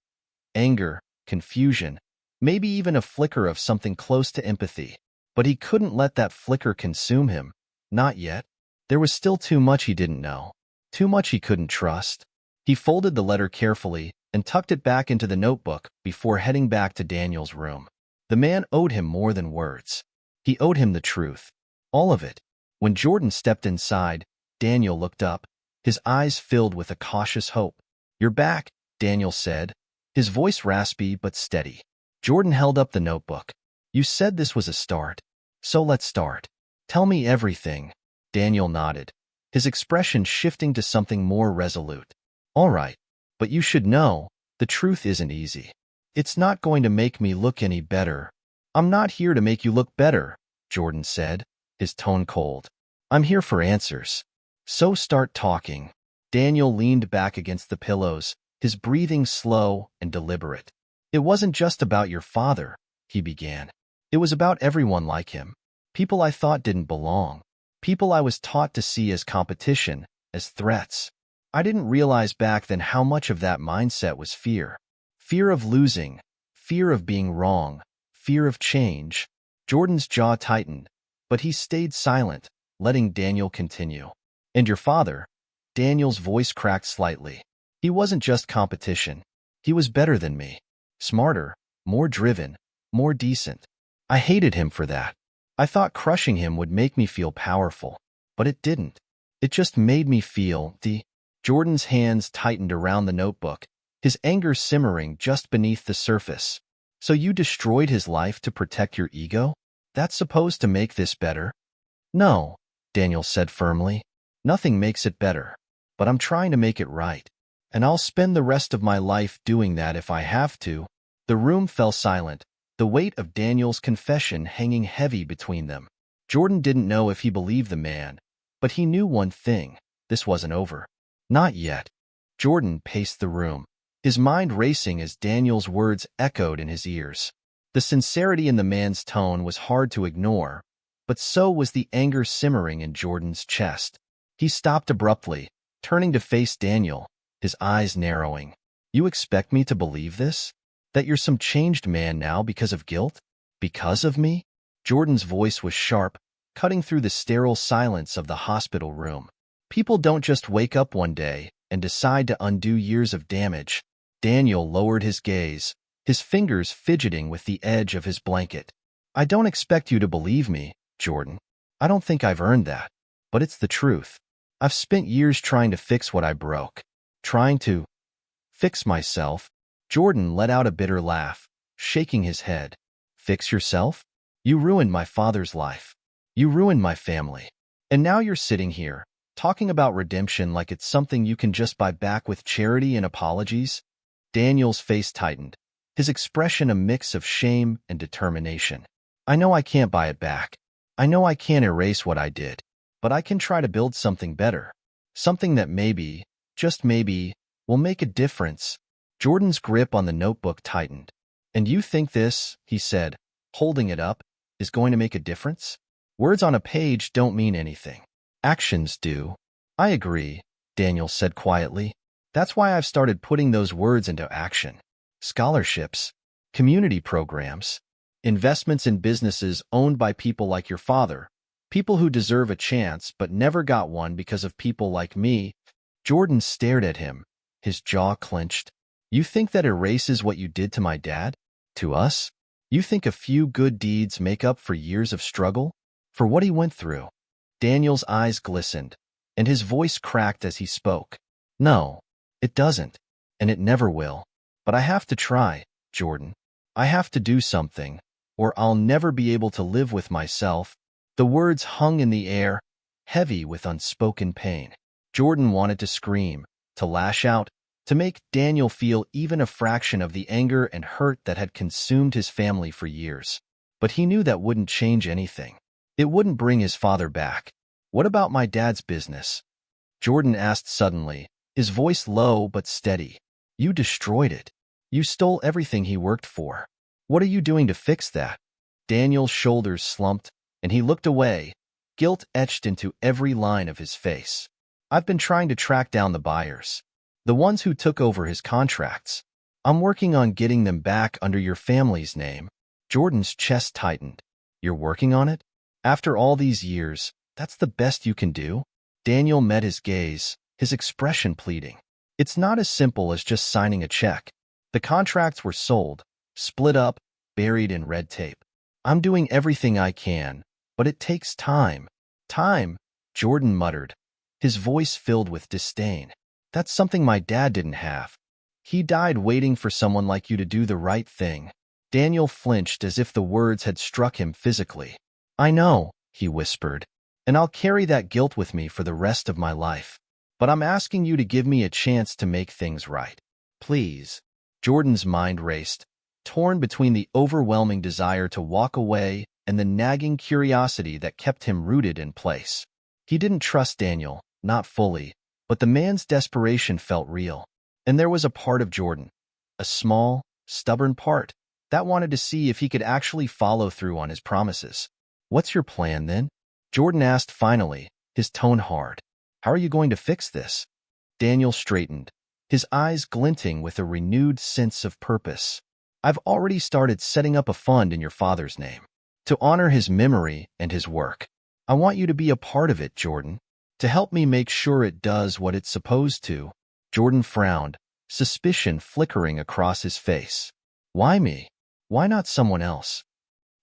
Anger, confusion, maybe even a flicker of something close to empathy. But he couldn't let that flicker consume him. Not yet. There was still too much he didn't know. Too much he couldn't trust. He folded the letter carefully and tucked it back into the notebook before heading back to Daniel's room. The man owed him more than words. He owed him the truth. All of it. When Jordan stepped inside, Daniel looked up, his eyes filled with a cautious hope. "You're back," Daniel said, his voice raspy but steady. Jordan held up the notebook. "You said this was a start. So let's start. Tell me everything." Daniel nodded, his expression shifting to something more resolute. "All right, but you should know, the truth isn't easy. It's not going to make me look any better." "I'm not here to make you look better," Jordan said, his tone cold. "I'm here for answers. So start talking." Daniel leaned back against the pillows, his breathing slow and deliberate. "It wasn't just about your father," he began. "It was about everyone like him. People I thought didn't belong. People I was taught to see as competition, as threats. I didn't realize back then how much of that mindset was fear. Fear of losing, fear of being wrong, fear of change." Jordan's jaw tightened, but he stayed silent, letting Daniel continue. "And your father?" Daniel's voice cracked slightly. He wasn't just competition. He was better than me. Smarter, more driven, more decent. I hated him for that. I thought crushing him would make me feel powerful, but it didn't. It just made me feel Jordan's hands tightened around the notebook, his anger simmering just beneath the surface. So you destroyed his life to protect your ego? That's supposed to make this better? No, Daniel said firmly. Nothing makes it better. But I'm trying to make it right. And I'll spend the rest of my life doing that if I have to. The room fell silent, the weight of Daniel's confession hanging heavy between them. Jordan didn't know if he believed the man, but he knew one thing: this wasn't over. Not yet. Jordan paced the room, his mind racing as Daniel's words echoed in his ears. The sincerity in the man's tone was hard to ignore, but so was the anger simmering in Jordan's chest. He stopped abruptly, turning to face Daniel, his eyes narrowing. You expect me to believe this? That you're some changed man now because of guilt? Because of me? Jordan's voice was sharp, cutting through the sterile silence of the hospital room. People don't just wake up one day and decide to undo years of damage. Daniel lowered his gaze, his fingers fidgeting with the edge of his blanket. I don't expect you to believe me, Jordan. I don't think I've earned that. But it's the truth. I've spent years trying to fix what I broke. Trying to fix myself. Jordan let out a bitter laugh, shaking his head. Fix yourself? You ruined my father's life. You ruined my family. And now you're sitting here, talking about redemption like it's something you can just buy back with charity and apologies? Daniel's face tightened, his expression a mix of shame and determination. I know I can't buy it back. I know I can't erase what I did. But I can try to build something better. Something that maybe, just maybe, will make a difference. Jordan's grip on the notebook tightened. And you think this, he said, holding it up, is going to make a difference? Words on a page don't mean anything. Actions do. I agree, Daniel said quietly. That's why I've started putting those words into action. Scholarships, community programs, investments in businesses owned by people like your father, people who deserve a chance but never got one because of people like me. Jordan stared at him, his jaw clenched. You think that erases what you did to my dad? To us? You think a few good deeds make up for years of struggle? For what he went through? Daniel's eyes glistened, and his voice cracked as he spoke. No, it doesn't, and it never will. But I have to try, Jordan. I have to do something, or I'll never be able to live with myself. The words hung in the air, heavy with unspoken pain. Jordan wanted to scream, to lash out, to make Daniel feel even a fraction of the anger and hurt that had consumed his family for years. But he knew that wouldn't change anything. It wouldn't bring his father back. What about my dad's business? Jordan asked suddenly, his voice low but steady. You destroyed it. You stole everything he worked for. What are you doing to fix that? Daniel's shoulders slumped, and he looked away, guilt etched into every line of his face. I've been trying to track down the buyers. The ones who took over his contracts. I'm working on getting them back under your family's name. Jordan's chest tightened. You're working on it? After all these years, that's the best you can do? Daniel met his gaze, his expression pleading. It's not as simple as just signing a check. The contracts were sold, split up, buried in red tape. I'm doing everything I can, but it takes time. Time, Jordan muttered, his voice filled with disdain. That's something my dad didn't have. He died waiting for someone like you to do the right thing. Daniel flinched as if the words had struck him physically. I know, he whispered, and I'll carry that guilt with me for the rest of my life. But I'm asking you to give me a chance to make things right. Please. Jordan's mind raced, torn between the overwhelming desire to walk away and the nagging curiosity that kept him rooted in place. He didn't trust Daniel, not fully, but the man's desperation felt real. And there was a part of Jordan, a small, stubborn part, that wanted to see if he could actually follow through on his promises. What's your plan, then? Jordan asked finally, his tone hard. How are you going to fix this? Daniel straightened, his eyes glinting with a renewed sense of purpose. I've already started setting up a fund in your father's name, to honor his memory and his work. I want you to be a part of it, Jordan, to help me make sure it does what it's supposed to. Jordan frowned, suspicion flickering across his face. Why me? Why not someone else?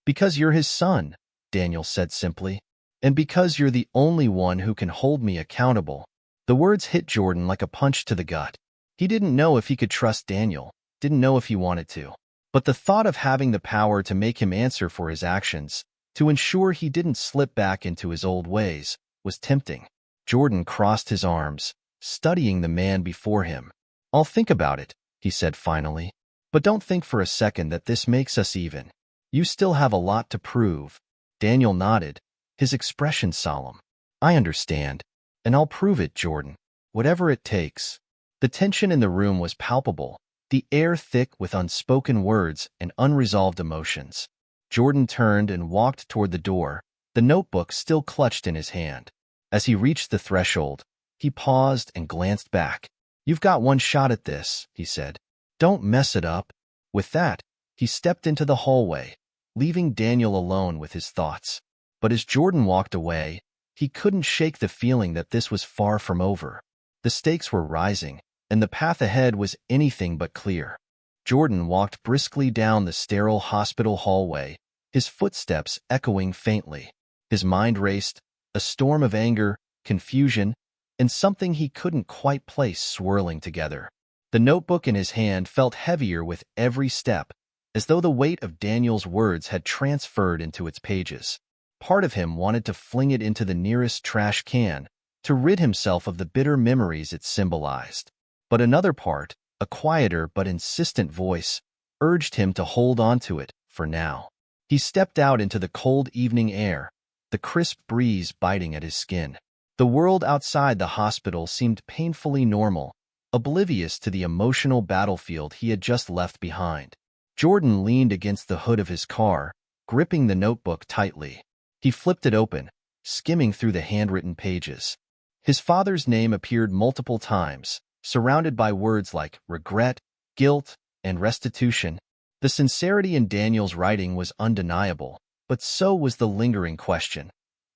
Because you're his son, Daniel said simply. And because you're the only one who can hold me accountable. The words hit Jordan like a punch to the gut. He didn't know if he could trust Daniel, didn't know if he wanted to. But the thought of having the power to make him answer for his actions, to ensure he didn't slip back into his old ways, was tempting. Jordan crossed his arms, studying the man before him. I'll think about it, he said finally. But don't think for a second that this makes us even. You still have a lot to prove. Daniel nodded, his expression solemn. I understand. And I'll prove it, Jordan. Whatever it takes. The tension in the room was palpable, the air thick with unspoken words and unresolved emotions. Jordan turned and walked toward the door, the notebook still clutched in his hand. As he reached the threshold, he paused and glanced back. You've got one shot at this, he said. Don't mess it up. With that, he stepped into the hallway, leaving Daniel alone with his thoughts. But as Jordan walked away, he couldn't shake the feeling that this was far from over. The stakes were rising, and the path ahead was anything but clear. Jordan walked briskly down the sterile hospital hallway, his footsteps echoing faintly. His mind raced, a storm of anger, confusion, and something he couldn't quite place swirling together. The notebook in his hand felt heavier with every step, as though the weight of Daniel's words had transferred into its pages. Part of him wanted to fling it into the nearest trash can, to rid himself of the bitter memories it symbolized. But another part, a quieter but insistent voice, urged him to hold on to it, for now. He stepped out into the cold evening air, the crisp breeze biting at his skin. The world outside the hospital seemed painfully normal, oblivious to the emotional battlefield he had just left behind. Jordan leaned against the hood of his car, gripping the notebook tightly. He flipped it open, skimming through the handwritten pages. His father's name appeared multiple times, surrounded by words like regret, guilt, and restitution. The sincerity in Daniel's writing was undeniable, but so was the lingering question.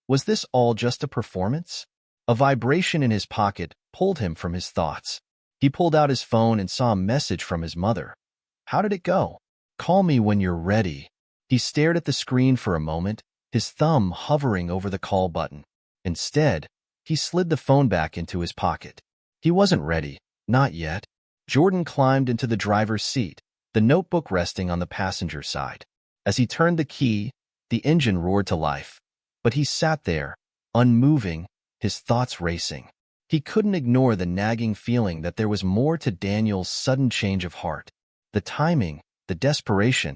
Was this all just a performance? A vibration in his pocket pulled him from his thoughts. He pulled out his phone and saw a message from his mother. How did it go? Call me when you're ready. He stared at the screen for a moment, his thumb hovering over the call button. Instead, he slid the phone back into his pocket. He wasn't ready, not yet. Jordan climbed into the driver's seat, the notebook resting on the passenger side. As he turned the key, the engine roared to life. But he sat there, unmoving, his thoughts racing. He couldn't ignore the nagging feeling that there was more to Daniel's sudden change of heart. The timing, the desperation.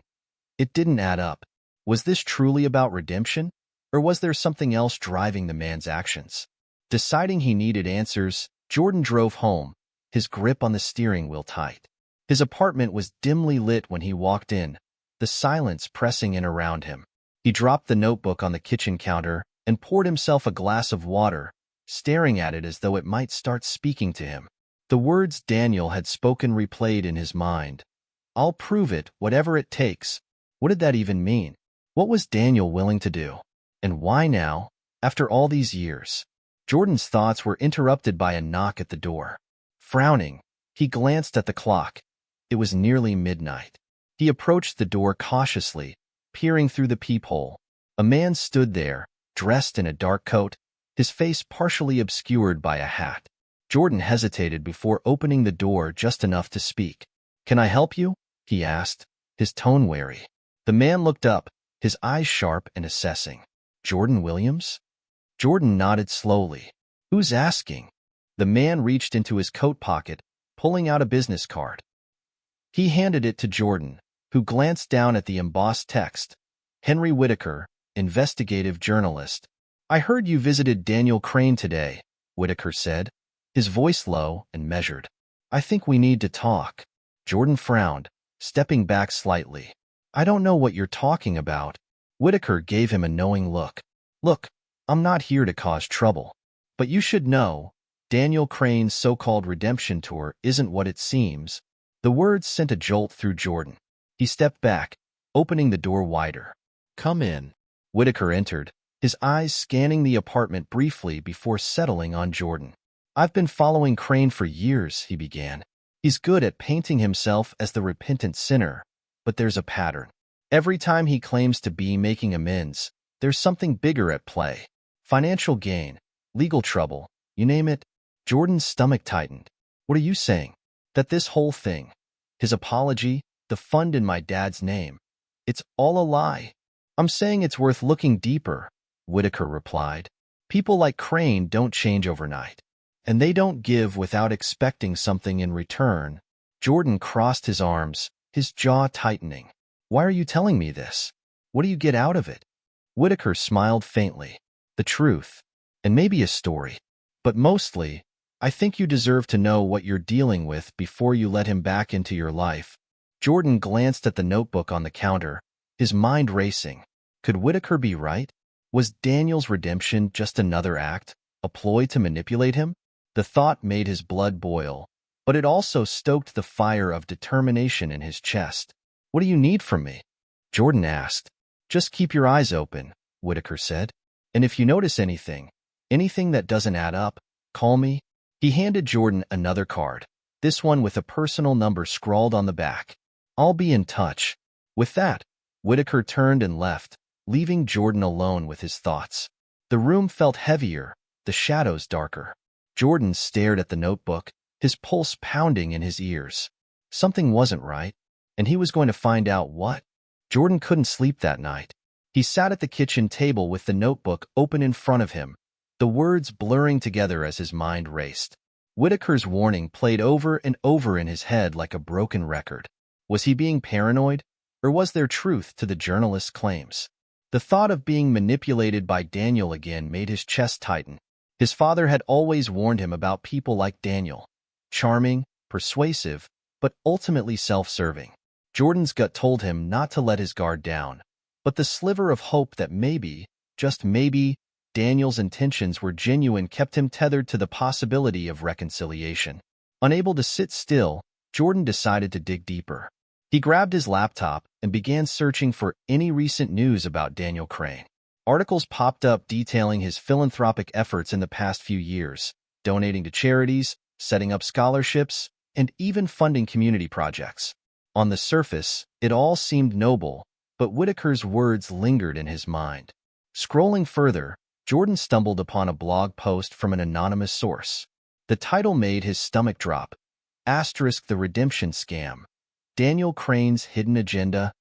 It didn't add up. Was this truly about redemption? Or was there something else driving the man's actions? Deciding he needed answers, Jordan drove home, his grip on the steering wheel tight. His apartment was dimly lit when he walked in, the silence pressing in around him. He dropped the notebook on the kitchen counter and poured himself a glass of water, staring at it as though it might start speaking to him. The words Daniel had spoken replayed in his mind. I'll prove it, whatever it takes. What did that even mean? What was Daniel willing to do? And why now, after all these years? Jordan's thoughts were interrupted by a knock at the door. Frowning, he glanced at the clock. It was nearly midnight. He approached the door cautiously, peering through the peephole. A man stood there, dressed in a dark coat, his face partially obscured by a hat. Jordan hesitated before opening the door just enough to speak. Can I help you? He asked, his tone wary. The man looked up, his eyes sharp and assessing. Jordan Williams? Jordan nodded slowly. Who's asking? The man reached into his coat pocket, pulling out a business card. He handed it to Jordan, who glanced down at the embossed text. Henry Whitaker, investigative journalist. I heard you visited Daniel Crane today, Whitaker said, his voice low and measured. I think we need to talk. Jordan frowned, stepping back slightly. I don't know what you're talking about. Whitaker gave him a knowing look. Look, I'm not here to cause trouble. But you should know, Daniel Crane's so-called redemption tour isn't what it seems. The words sent a jolt through Jordan. He stepped back, opening the door wider. Come in. Whitaker entered, his eyes scanning the apartment briefly before settling on Jordan. "I've been following Crane for years," he began. "He's good at painting himself as the repentant sinner, but there's a pattern. Every time he claims to be making amends, there's something bigger at play. Financial gain, legal trouble, you name it." Jordan's stomach tightened. "What are you saying? That this whole thing, his apology, the fund in my dad's name, it's all a lie?" "I'm saying it's worth looking deeper," Whitaker replied. "People like Crane don't change overnight, and they don't give without expecting something in return." Jordan crossed his arms, his jaw tightening. "Why are you telling me this? What do you get out of it?" Whitaker smiled faintly. "The truth, and maybe a story. But mostly, I think you deserve to know what you're dealing with before you let him back into your life." Jordan glanced at the notebook on the counter, his mind racing. Could Whitaker be right? Was Daniel's redemption just another act, a ploy to manipulate him? The thought made his blood boil, but it also stoked the fire of determination in his chest. "What do you need from me?" Jordan asked. "Just keep your eyes open," Whitaker said. "And if you notice anything that doesn't add up, call me." He handed Jordan another card, this one with a personal number scrawled on the back. "I'll be in touch." With that, Whitaker turned and left, leaving Jordan alone with his thoughts. The room felt heavier, the shadows darker. Jordan stared at the notebook, his pulse pounding in his ears. Something wasn't right, and he was going to find out what. Jordan couldn't sleep that night. He sat at the kitchen table with the notebook open in front of him, the words blurring together as his mind raced. Whitaker's warning played over and over in his head like a broken record. Was he being paranoid, or was there truth to the journalist's claims? The thought of being manipulated by Daniel again made his chest tighten. His father had always warned him about people like Daniel. Charming, persuasive, but ultimately self-serving. Jordan's gut told him not to let his guard down, but the sliver of hope that maybe, just maybe, Daniel's intentions were genuine kept him tethered to the possibility of reconciliation. Unable to sit still, Jordan decided to dig deeper. He grabbed his laptop and began searching for any recent news about Daniel Crane. Articles popped up detailing his philanthropic efforts in the past few years, donating to charities, setting up scholarships, and even funding community projects. On the surface, it all seemed noble, but Whitaker's words lingered in his mind. Scrolling further, Jordan stumbled upon a blog post from an anonymous source. The title made his stomach drop. *The Redemption Scam. Daniel Crane's Hidden Agenda.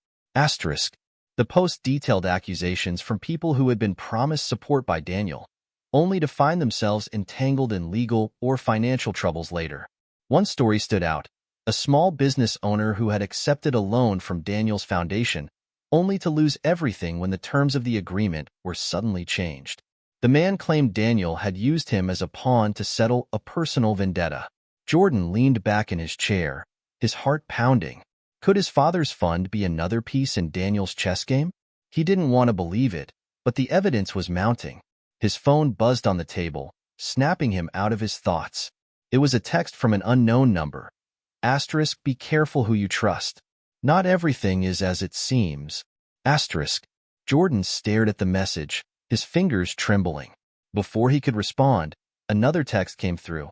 The post detailed accusations from people who had been promised support by Daniel, only to find themselves entangled in legal or financial troubles later. One story stood out. A small business owner who had accepted a loan from Daniel's foundation, only to lose everything when the terms of the agreement were suddenly changed. The man claimed Daniel had used him as a pawn to settle a personal vendetta. Jordan leaned back in his chair, his heart pounding. Could his father's fund be another piece in Daniel's chess game? He didn't want to believe it, but the evidence was mounting. His phone buzzed on the table, snapping him out of his thoughts. It was a text from an unknown number. Be careful who you trust. Not everything is as it seems. Jordan stared at the message, his fingers trembling. Before he could respond, another text came through.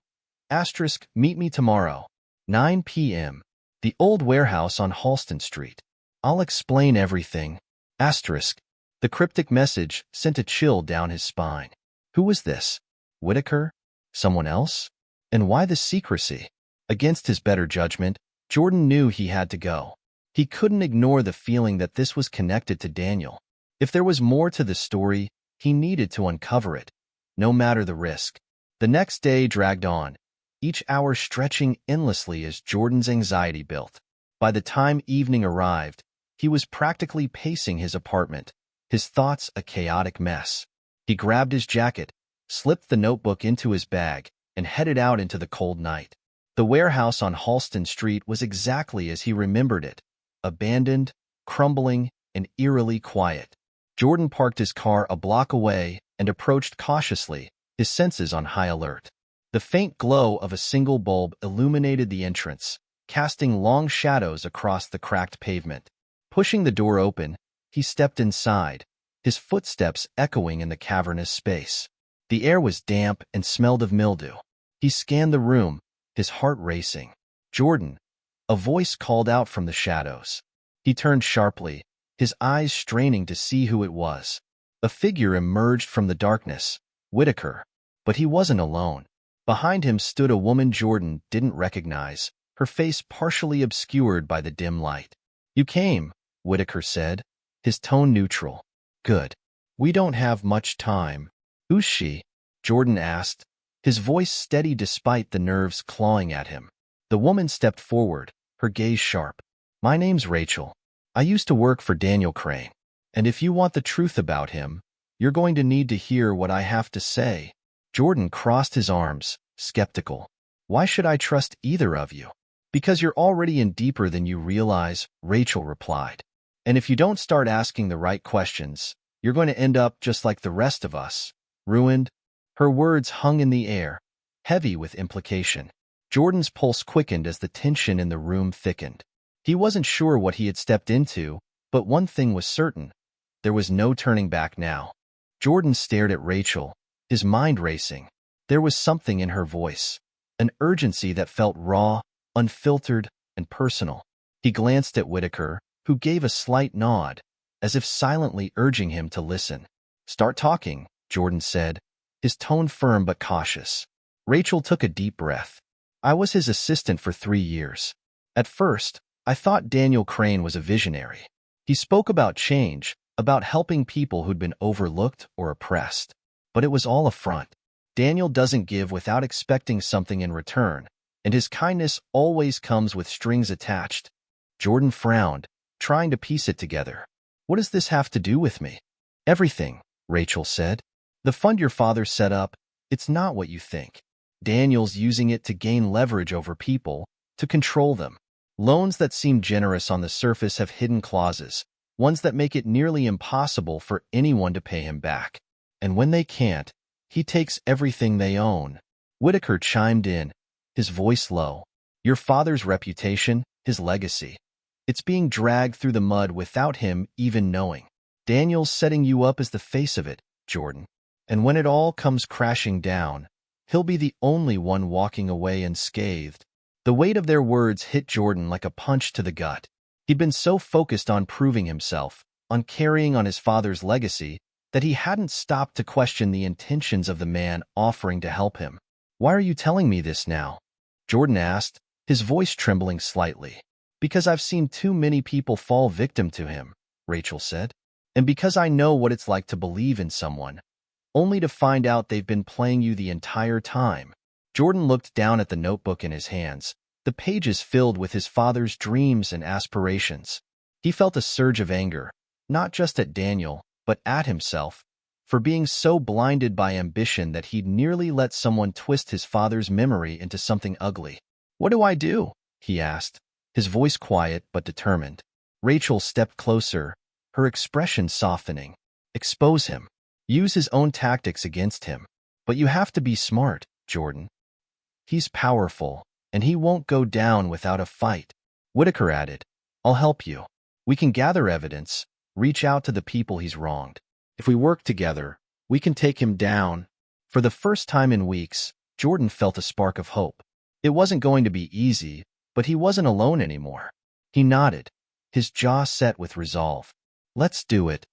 Meet me tomorrow, 9 p.m. The old warehouse on Halston Street. I'll explain everything. The cryptic message sent a chill down his spine. Who was this? Whitaker? Someone else? And why the secrecy? Against his better judgment, Jordan knew he had to go. He couldn't ignore the feeling that this was connected to Daniel. If there was more to the story, he needed to uncover it, no matter the risk. The next day dragged on, each hour stretching endlessly as Jordan's anxiety built. By the time evening arrived, he was practically pacing his apartment, his thoughts a chaotic mess. He grabbed his jacket, slipped the notebook into his bag, and headed out into the cold night. The warehouse on Halston Street was exactly as he remembered it, abandoned, crumbling, and eerily quiet. Jordan parked his car a block away and approached cautiously, his senses on high alert. The faint glow of a single bulb illuminated the entrance, casting long shadows across the cracked pavement. Pushing the door open, he stepped inside, his footsteps echoing in the cavernous space. The air was damp and smelled of mildew. He scanned the room, his heart racing. "Jordan," a voice called out from the shadows. He turned sharply, his eyes straining to see who it was. A figure emerged from the darkness, Whitaker. But he wasn't alone. Behind him stood a woman Jordan didn't recognize, her face partially obscured by the dim light. "You came," Whitaker said, his tone neutral. "Good. We don't have much time." "Who's she?" Jordan asked, his voice steady despite the nerves clawing at him. The woman stepped forward, her gaze sharp. "My name's Rachel. I used to work for Daniel Crane. And if you want the truth about him, you're going to need to hear what I have to say." Jordan crossed his arms, skeptical. "Why should I trust either of you?" "Because you're already in deeper than you realize," Rachel replied. "And if you don't start asking the right questions, you're going to end up just like the rest of us, ruined." Her words hung in the air, heavy with implication. Jordan's pulse quickened as the tension in the room thickened. He wasn't sure what he had stepped into, but one thing was certain. There was no turning back now. Jordan stared at Rachel, his mind racing. There was something in her voice, an urgency that felt raw, unfiltered, and personal. He glanced at Whitaker, who gave a slight nod, as if silently urging him to listen. "Start talking," Jordan said, his tone firm but cautious. Rachel took a deep breath. "I was his assistant for 3 years. At first, I thought Daniel Crane was a visionary. He spoke about change, about helping people who'd been overlooked or oppressed. But it was all a front. Daniel doesn't give without expecting something in return, and his kindness always comes with strings attached." Jordan frowned, trying to piece it together. "What does this have to do with me?" "Everything," Rachel said. "The fund your father set up, it's not what you think. Daniel's using it to gain leverage over people, to control them. Loans that seem generous on the surface have hidden clauses, ones that make it nearly impossible for anyone to pay him back. And when they can't, he takes everything they own." Whitaker chimed in, his voice low. "Your father's reputation, his legacy. It's being dragged through the mud without him even knowing. Daniel's setting you up as the face of it, Jordan. And when it all comes crashing down, he'll be the only one walking away unscathed." The weight of their words hit Jordan like a punch to the gut. He'd been so focused on proving himself, on carrying on his father's legacy, that he hadn't stopped to question the intentions of the man offering to help him. "Why are you telling me this now?" Jordan asked, his voice trembling slightly. "Because I've seen too many people fall victim to him," Rachel said. "And because I know what it's like to believe in someone, only to find out they've been playing you the entire time." Jordan looked down at the notebook in his hands, the pages filled with his father's dreams and aspirations. He felt a surge of anger, not just at Daniel, but at himself, for being so blinded by ambition that he'd nearly let someone twist his father's memory into something ugly. "What do I do?" he asked, his voice quiet but determined. Rachel stepped closer, her expression softening. "Expose him. Use his own tactics against him. But you have to be smart, Jordan. He's powerful, and he won't go down without a fight." Whitaker added, "I'll help you. We can gather evidence, reach out to the people he's wronged. If we work together, we can take him down." For the first time in weeks, Jordan felt a spark of hope. It wasn't going to be easy, but he wasn't alone anymore. He nodded, his jaw set with resolve. "Let's do it."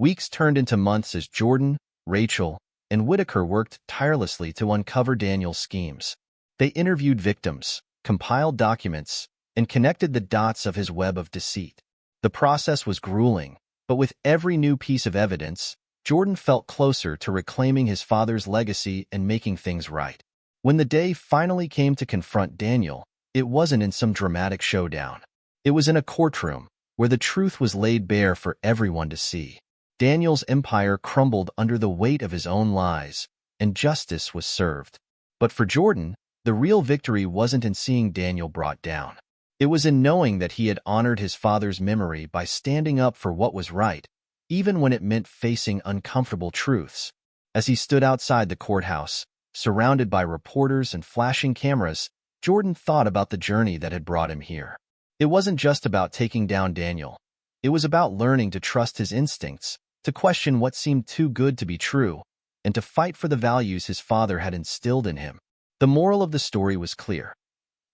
Weeks turned into months as Jordan, Rachel, and Whitaker worked tirelessly to uncover Daniel's schemes. They interviewed victims, compiled documents, and connected the dots of his web of deceit. The process was grueling, but with every new piece of evidence, Jordan felt closer to reclaiming his father's legacy and making things right. When the day finally came to confront Daniel, it wasn't in some dramatic showdown. It was in a courtroom, where the truth was laid bare for everyone to see. Daniel's empire crumbled under the weight of his own lies, and justice was served. But for Jordan, the real victory wasn't in seeing Daniel brought down. It was in knowing that he had honored his father's memory by standing up for what was right, even when it meant facing uncomfortable truths. As he stood outside the courthouse, surrounded by reporters and flashing cameras, Jordan thought about the journey that had brought him here. It wasn't just about taking down Daniel. It was about learning to trust his instincts, to question what seemed too good to be true, and to fight for the values his father had instilled in him. The moral of the story was clear.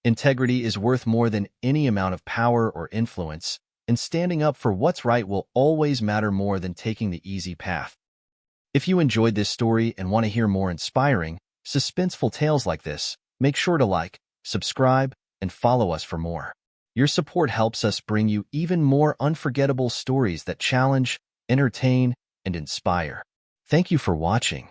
Integrity is worth more than any amount of power or influence, and standing up for what's right will always matter more than taking the easy path. If you enjoyed this story and want to hear more inspiring, suspenseful tales like this, make sure to like, subscribe, and follow us for more. Your support helps us bring you even more unforgettable stories that challenge, entertain, and inspire. Thank you for watching.